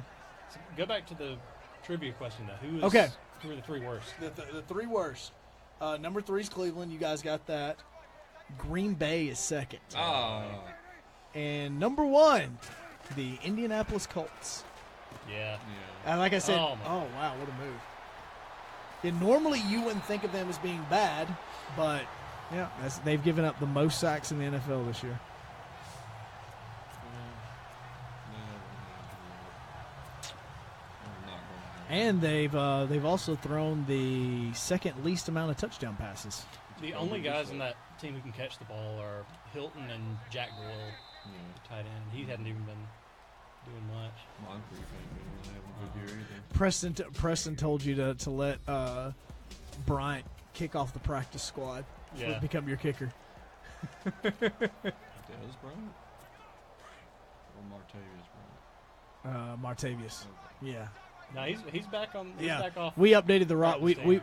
So go back to the trivia question though. Who are the 3 worst? The 3 worst. Number 3 is Cleveland. You guys got that. Green Bay is 2nd. Ah. And number 1, the Indianapolis Colts. Yeah. Yeah. And like I said, Oh, my wow, what a move. Yeah, normally you wouldn't think of them as being bad, but yeah, they've given up the most sacks in the NFL this year. And they've also thrown the 2nd least amount of touchdown passes. The only guys in that team who can catch the ball are Hilton and Jack Doyle, the tight end. He hadn't even been doing much. Moncrief ain't been really having a good year either. Preston told you to let Bryant kick off the practice squad. Yeah. Become your kicker. Dez Bryant? Or Martavius Bryant? Martavius. Okay. Yeah. No, he's back on. He's Yeah. back off. We updated the we practice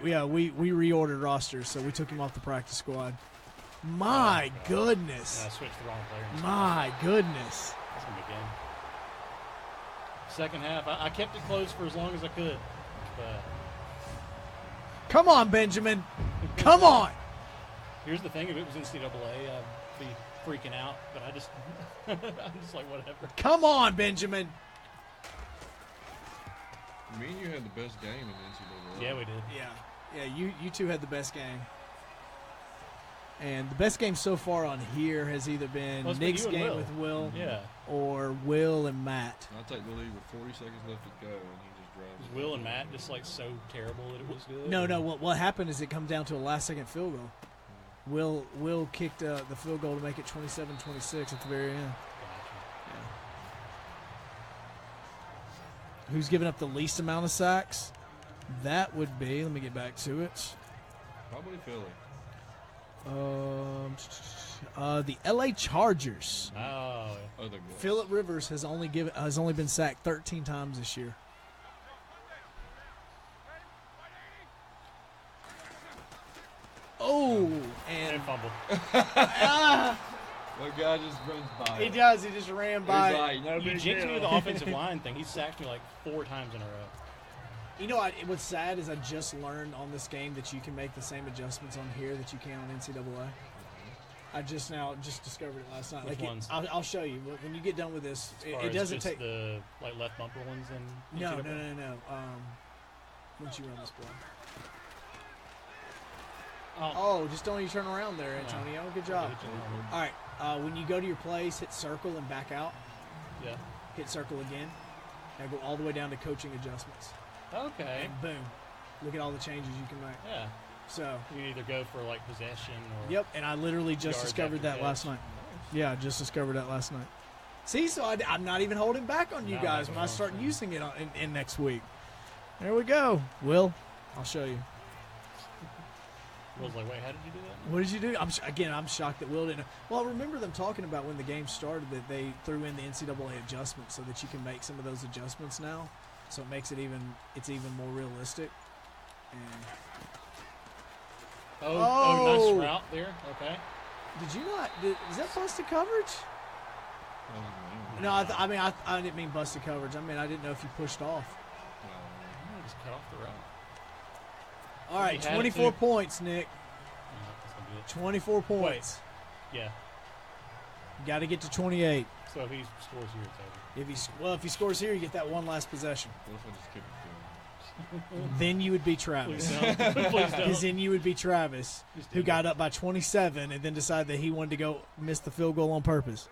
reordered rosters, so we took him off the practice squad. My God. goodness. I switched the wrong player. My goodness. That's gonna be a game. Second half, I kept it close for as long as I could, but Come on, Benjamin. Come on. here's the thing: if it was NCAA, I'd be freaking out. But I'm just like whatever. Come on, Benjamin. Me and you had the best game in NCAA. Yeah, we did. Yeah. Yeah, you two had the best game. And the best game so far on here has either been Well, it's been Nick's you and game Will. with Will Yeah. or Will and Matt. I'll take the lead with 40 seconds left to go, and he just drives. Was Will and Matt just like so terrible that it was good? No. What happened is it comes down to a last-second field goal. Will kicked the field goal to make it 27-26 at the very end. Gotcha. Who's given up the least amount of sacks? That would be. Let me get back to it. Probably Philly. The LA Chargers. Oh, Other guys. Phillip Rivers has only been sacked 13 times this year. Oh, and and fumble. That guy just runs by. he does. He just ran by. He's like, no You big jinxed me deal. with the offensive line thing. He sacked me like 4 times in a row. You know, what's sad is I just learned on this game that you can make the same adjustments on here that you can on NCAA. I just discovered it last night. Which ones? I'll show you when you get done with this. As far It as doesn't just take. the like left bumper ones and No. Once you run this play. Oh, just don't you turn around there, Antonio. Good job. All right. When you go to your plays, hit circle and back out. Yeah. Hit circle again. Now go all the way down to coaching adjustments. Okay. And boom. Look at all the changes you can make. Yeah. So, You can either go for like possession or. yep. And I literally just Yards discovered after that last catch. night. Yeah, I just discovered that last night. See, so I'm not even holding back on you No, guys that's when I what start I'm using it in next week. There we go. Will, I'll show you. Will's like, wait, how did you do that? What did you do? I'm shocked that Will didn't. Well, I remember them talking about when the game started that they threw in the NCAA adjustment so that you can make some of those adjustments now, so it makes it even more realistic. And Oh, nice route there. Okay. did you not? Is that busted coverage? No, I didn't mean busted coverage. I mean I didn't know if you pushed off. I just cut off the route. All right, He had it 24 too. points, Nick. No, that's gonna be it. 24 points. Yeah. Got to get to 28. So if he scores here, it's over. If he scores here, you get that one last possession. What if I just kick it to him? Then you would be Travis. Please don't. Please Because don't. then you would be Travis, Just who do got up by 27 and then decided that he wanted to go miss the field goal on purpose.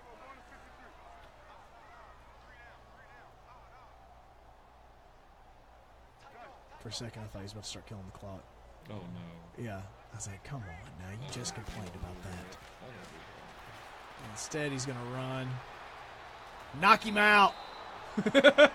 For a second, I thought he was about to start killing the clock. Oh no. Yeah. I was like, come on now. You just complained about that. I don't do Instead, he's going to run. Knock him out.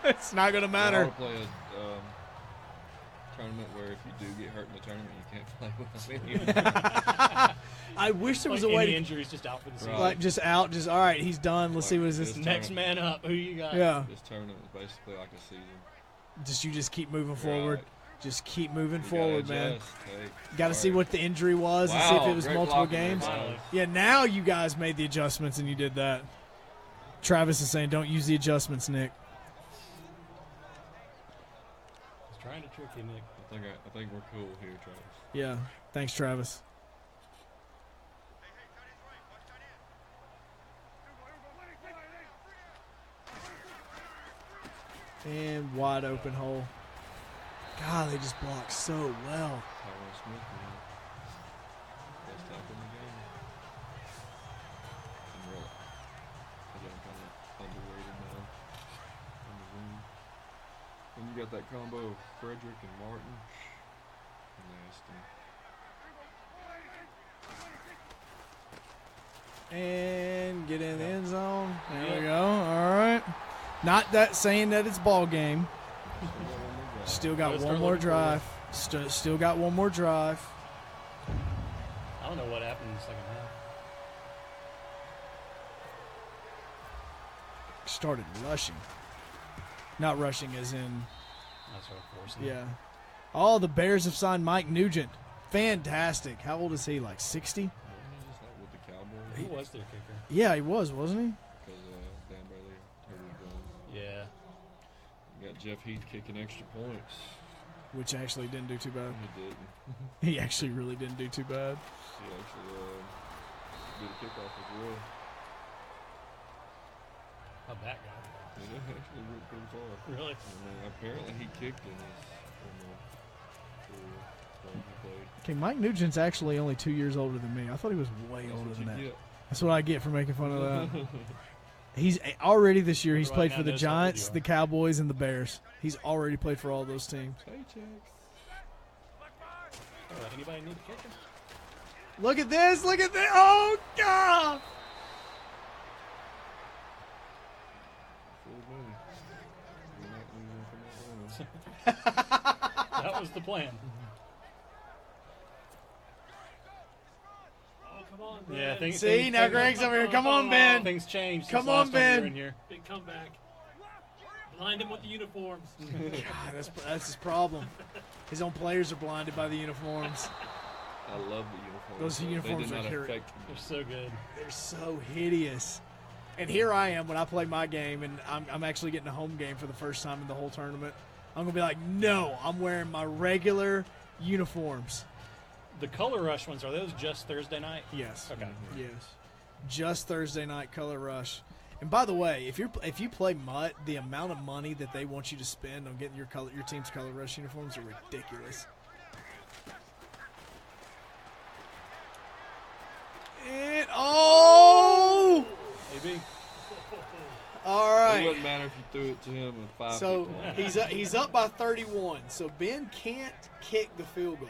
It's not going to that. matter. I want to play a tournament where if you do get hurt in the tournament, you can't play with us anymore. I wish there was Like a way any to. injuries just out for the season. Right. Like, just out. Just, all right, he's done. Let's see what is this. This Next man up. Who you got? Yeah. This tournament is basically like a season. You just keep moving forward. Right. Just keep moving You forward, gotta man. adjust. Hey, Got to see sorry. what the injury was and see if Wow, it was great multiple blocking there, games. Miles. Finally. Yeah, now you guys made the adjustments and you did that. Travis is saying, don't use the adjustments, Nick. He's trying to trick you, Nick. I think we're cool here, Travis. Yeah, thanks, Travis. And wide open hole. God, they just block so well. Tyrone Smith, man. Best tackle in the game. And really, I got him kind of underrated now in the room. And you got that combo of Frederick and Martin. Nasty. And get in the end zone. There we go. All right. Not that saying that it's ball game. Still got Let's one start more looking for it. drive. Still got one more drive. I don't know what happened in the second half. Started rushing. Not rushing as in, That's what I'm forcing. yeah. Oh, the Bears have signed Mike Nugent. Fantastic. How old is he? Like 60? Wasn't he just like with the Cowboys? Who was their kicker? Yeah, he was, wasn't he? Because Dan Bailey hurt his gun. Yeah. You got Jeff Heath kicking extra points. Which actually didn't do too bad. He didn't. He actually really didn't do too bad. He actually did a kickoff as well. How'd that go? He actually went pretty far. Really? And apparently he kicked in his career. He played. Okay, Mike Nugent's actually only 2 years older than me. I thought he was way That's older what than you that. get. That's what I get for making fun of that. He's already this year. He's Right played now for the knows how old Giants, you are. the Cowboys, and the Bears. He's already played for all those teams. Paychecks. Anybody need a kicker? Look at this! Look at this! Oh God! Full moon. You're not losing from that That was the plan. Oh, come on, Yeah, Ben. things. See, things- now things- Greg's over here. Come on, Ben. Things changed. Come since on, last time you were Ben. in here. Big comeback. Blind him with the uniforms. God, that's his problem. His own players are blinded by the uniforms. I love the uniforms. Those though. uniforms they did are not here- affect me. They're so good. They're so hideous. And here I am when I play my game, and I'm actually getting a home game for the first time in the whole tournament. I'm going to be like, no, I'm wearing my regular uniforms. The Color Rush ones, are those just Thursday night? Yes. Okay. Yes. Just Thursday night Color Rush. And by the way, if you play Mutt, the amount of money that they want you to spend on getting your team's Color Rush uniforms are ridiculous. And oh! AB. All It right. wouldn't matter if you threw it to him with 5 So people on. he's up by 31. So Ben can't kick the field goal.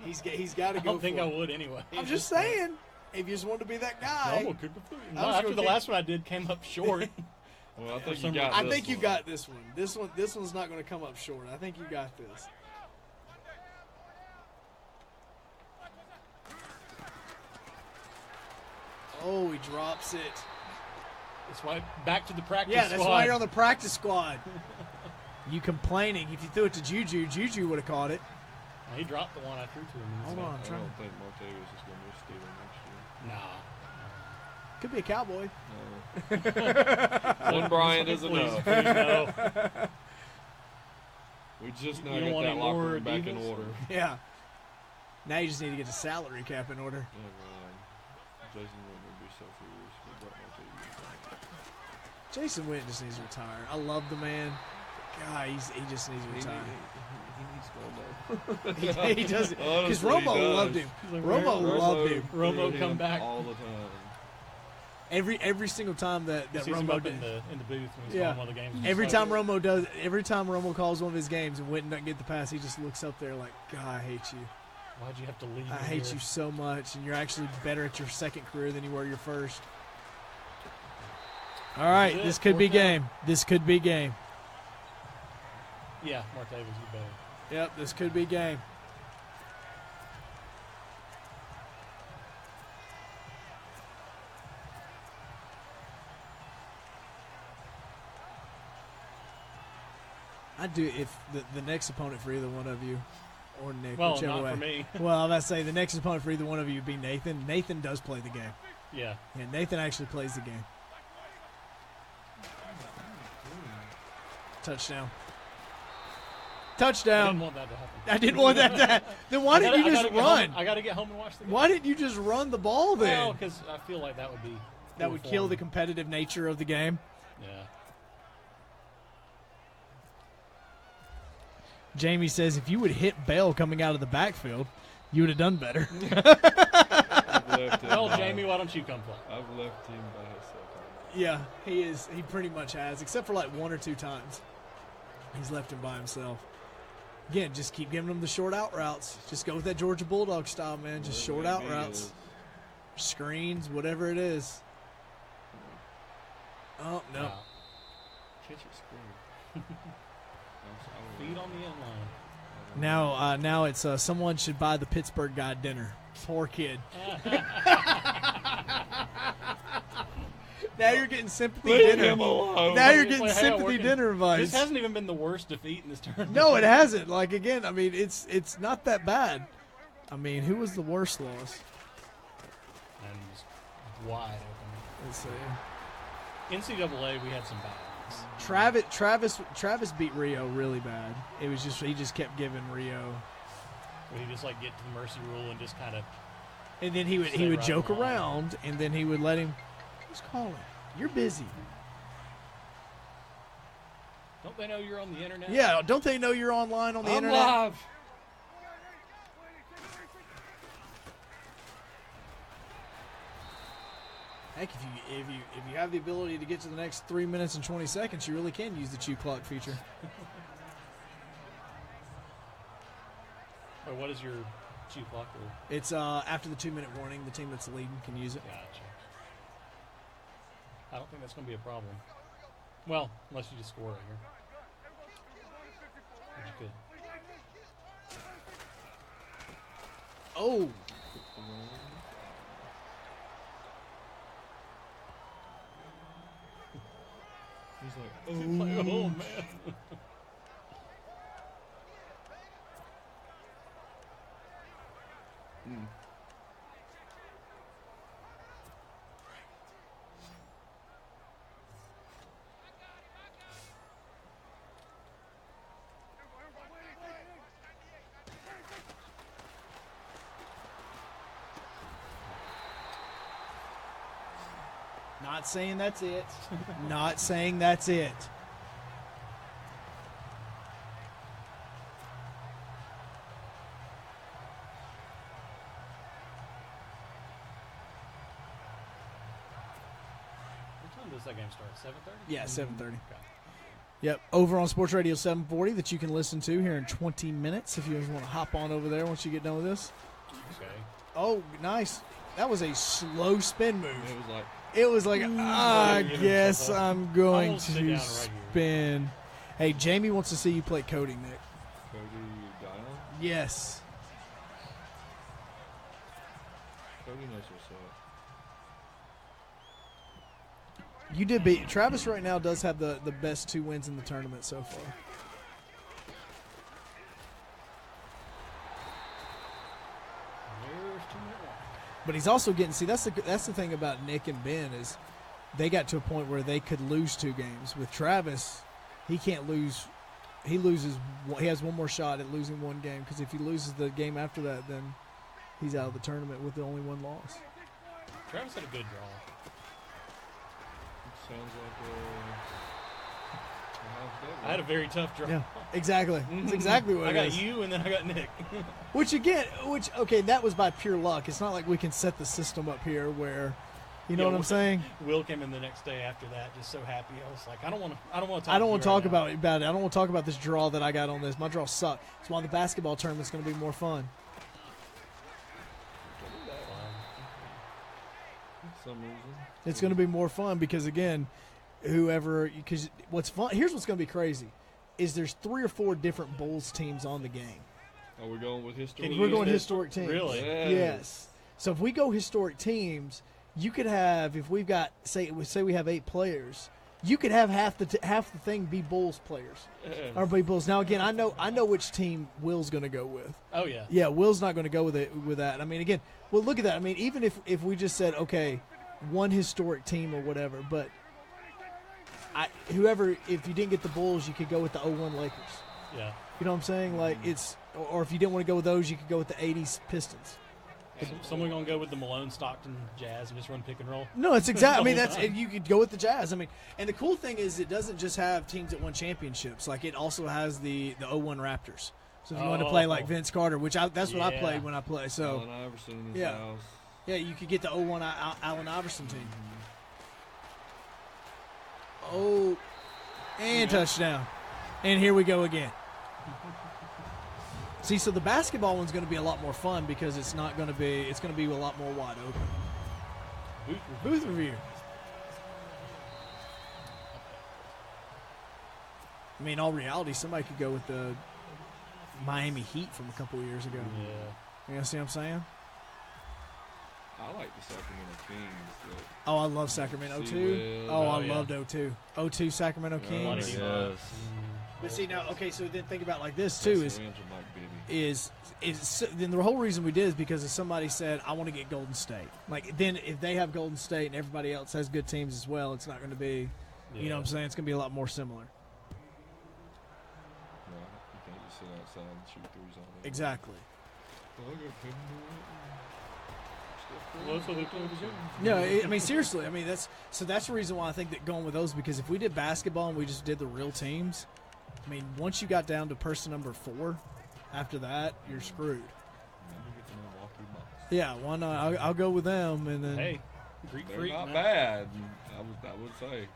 He's got to I go don't think for I it. would anyway. I'm just saying, if you just want to be that No, guy, I'm gonna kick the foot. No, I was after gonna the kick- last one I did came up short. Well, I think some you got I this think you one. got this one. This one's not going to come up short. I think you got this. Oh, he drops it. That's why back to the practice Yeah, that's squad. why you're on the practice squad. You complaining. If you threw it to Juju, Juju would have caught it. He dropped the one I threw to him. Hold on, I'm I trying. don't think Martavis is going to be a Steeler next year. Nah. Could be a Cowboy. No. One Bryant is Please, enough. please no. We just You now don't get want that any locker more room back in divas? order. Yeah. Now you just need to get the salary cap in order. Yeah, man. Jason Witten would be so furious if we brought Martavis. Jason Witten just needs to retire. I love the man. God, he just needs to retire. He needs to go, though. He does it because Honestly, he Romo does. loved him. He's like, Romo loved him. Romo threw come him back. all the time. Every single time that Sees him Romo up did. in the booth when he's Yeah. calling one of the games. Every He's time like, Romo calls one of his games and Witten doesn't get the pass, he just looks up there like, God, I hate you. Why'd you have to leave? I me hate here?" you so much, and you're actually better at your second career than you were your first. All right, That's it, this could be fourth down. game. This could be game. Yeah, Martavis, you better. Yep, this could be game. I'd do if the next opponent for either one of you or Nick, Well, whichever not way. for me. Well, I'm about to say the next opponent for either one of you would be Nathan. Nathan does play the game. Yeah. Yeah, Nathan actually plays the game. Touchdown. I Touchdown. didn't want that to happen. I didn't want that to happen. Then why didn't you just run? I got to get home and watch the game. Why didn't you just run the ball then? Well, because I feel like that would be. That would kill the competitive nature of the game. Yeah. Jamie says if you would hit Bell coming out of the backfield, you would have done better. I've left him Well, by- Jamie, why don't you come play? I've left him by himself. Yeah, he is. He pretty much has, except for like one or two times. He's left him by himself. Again, just keep giving him the short out routes. Just go with that Georgia Bulldog style, man. Just short Whatever out it routes. is. Screens, whatever it is. Oh, no. Wow. Catch it screen. Feet on the end line. Now it's someone should buy the Pittsburgh guy dinner. Poor kid. Now you're getting sympathy Leave dinner. him alone. Now you're It's getting like, hey, I'm sympathy working. dinner advice. This hasn't even been the worst defeat in this tournament. No, it hasn't. Like again, I mean, it's not that bad. I mean, who was the worst loss? And just wide open. Let's see. NCAA, we had some bad ones. Travis beat Rio really bad. It was just he just kept giving Rio, Where he just like get to the mercy rule and just kind of. and then he would Stay right joke along. around, and then he would let him. Who's calling? You're busy. Don't they know you're on the internet? Yeah, don't they know you're online on the I'm internet? live. Heck, if you have the ability to get to the next 3 minutes and 20 seconds, you really can use the chew clock feature. Or what is your chew clock? Or? It's after the 2-minute warning, the team that's leading can use it. Gotcha. I don't think that's going to be a problem. Well, unless you just score right here. Which you could. Oh, He's like, Oh, man. not saying that's it. Not saying that's it. What time does that game start? 7:30? Yeah, 7:30. Okay. Yep, over on Sports Radio 740 that you can listen to here in 20 minutes if you guys want to hop on over there once you get done with this. Okay. Oh, nice. That was a slow spin move. it was like, It was like, I Get guess himself up. I'm going Almost sit down to right here. spin. Hey, Jamie wants to see you play Cody, Nick. Cody Dion. Yes. Cody knows what's up. You did beat Travis right now does have the best 2 wins in the tournament so far. There's 2-minute warning. But he's also getting that's the thing about Nick and Ben is they got to a point where they could lose 2 games. With Travis, he can't lose. He loses. He has one more shot at losing 1 game because if he loses the game after that, then he's out of the tournament with the only 1 loss. Travis had a good draw. It sounds like I had a very tough draw. Yeah, exactly. That's exactly what I it got is. you, and then I got Nick. Okay, that was by pure luck. It's not like we can set the system up here where, you know Yeah, what I'm saying? Will came in the next day after that, just so happy. I was like, I don't want to talk. I don't want to talk right now. about it. I don't want to talk about this draw that I got on this. My draw sucked. That's why the basketball tournament's going to be more fun. for some reason. It's going to be more fun because because what's fun, here's what's going to be crazy, is there's 3 or 4 different Bulls teams on the game. Are we going with history? Can you We're use going this? historic teams. Really? Yes. So if we go historic teams, you could have, if we've got, say we have 8 players, you could have half the thing be Bulls players or be Bulls. Now again, I know which team Will's going to go with. Oh yeah. Yeah, Will's not going to go with that. I mean, again, well, look at that. I mean, even if we just said, okay, 1 historic team or whatever, but if you didn't get the Bulls, you could go with the 01 Lakers. Yeah. You know what I'm saying? Like or if you didn't want to go with those, you could go with the 80s Pistons. Someone gonna go with the Malone Stockton Jazz and just run pick and roll. No, it's exactly. I mean, The whole that's time. you could go with the Jazz. I mean, and the cool thing is, it doesn't just have teams that won championships. Like it also has the 01 Raptors. So if you want to play like Vince Carter, that's what I Yeah. played when I played. So Allen Iverson in his Yeah. house. yeah, you could get the 01 Allen Iverson team. Oh, and touchdown, and here we go again. See, so the basketball one's going to be a lot more fun because it's going to be a lot more wide open. Booth review. I mean, in all reality, somebody could go with the Miami Heat from a couple of years ago. Yeah. You see what I'm saying? I like the Sacramento Kings. Oh, I love Sacramento See too. Will. Oh, I yeah. loved 02. 02 Sacramento Oh, Kings. yes. But see, now, okay, so then think about it like this That's too: the is Rams with Mike Bibby. then the whole reason we did is because if somebody said, I want to get Golden State. Like, then if they have Golden State and everybody else has good teams as well, it's not going to be, you know what I'm saying? It's going to be a lot more similar. No, you can't just sit outside and shoot threes all day. Exactly. Well, I got Kevin Durant. Well, that's what they told us. No, I mean, seriously. I mean, that's the reason why I think that going with those, because if we did basketball and we just did the real teams, I mean, once you got down to person number 4, after that, you're screwed. Then you get the Milwaukee Bucks. Yeah, why not? I'll go with them, and then Hey, Greek They're Freak, not man. bad. I would say.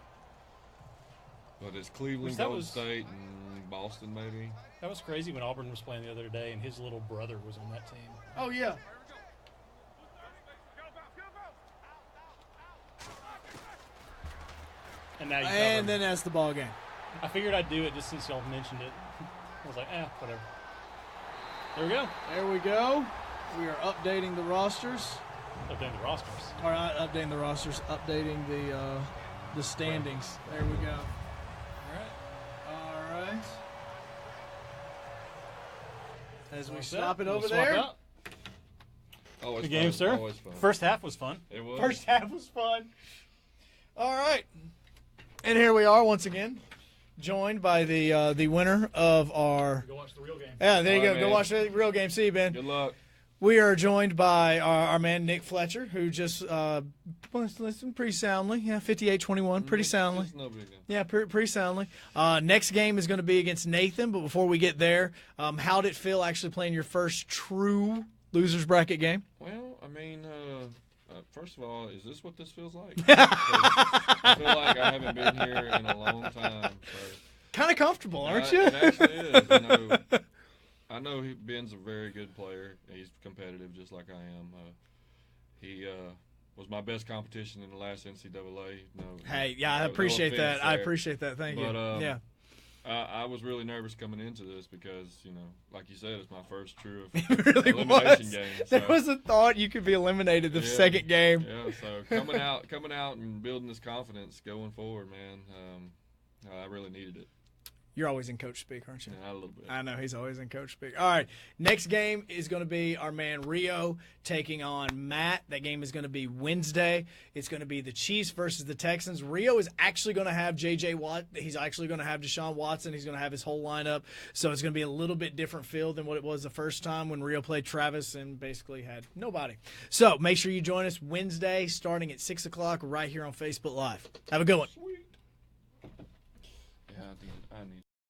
But it's Cleveland, Which that Golden was- State, and Boston maybe. That was crazy when Auburn was playing the other day, and his little brother was on that team. Oh, yeah. And now you And covered. then that's the ball game. I figured I'd do it just since y'all mentioned it. I was like, whatever. There we go. There we go. We are updating the rosters. Updating the rosters. Or not updating the rosters, updating the standings. There we go. All right. All right. As we Like swap that. it over We'll swap there. out. Always The fun. game, sir. Always fun. First half was fun. It was. First half was fun. All right. And here we are once again, joined by the winner of our. Go watch the real game. Yeah, there you All go. right, Go man. watch the real game. See you, Ben. Good luck. We are joined by our man Nick Fletcher, who just listened pretty soundly. Yeah, 58-21, pretty soundly. It's no big deal. Yeah, pretty soundly. Next game is going to be against Nathan, but before we get there, how did it feel actually playing your first true losers bracket game? Well, I mean, first of all, is this what this feels like? 'Cause I feel like I haven't been here in a long time. So. Kind of comfortable, aren't you? It actually is. I know Ben's a very good player. He's competitive just like I am. He was my best competition in the last NCAA. Hey, yeah, I no appreciate offense that. I there. appreciate that. Thank you. But, Yeah. I was really nervous coming into this because, like you said, it's my first true It really elimination was. game. There so- was a thought you could be eliminated the Yeah. second game. Yeah, so coming out and building this confidence going forward, man, I really needed it. You're always in coach speak, aren't you? Yeah, a little bit. I know he's always in coach speak. All right, next game is going to be our man Rio taking on Matt. That game is going to be Wednesday. It's going to be the Chiefs versus the Texans. Rio is actually going to have J.J. Watt. He's actually going to have Deshaun Watson. He's going to have his whole lineup. So it's going to be a little bit different feel than what it was the first time when Rio played Travis and basically had nobody. So make sure you join us Wednesday starting at 6 o'clock right here on Facebook Live. Have a good one.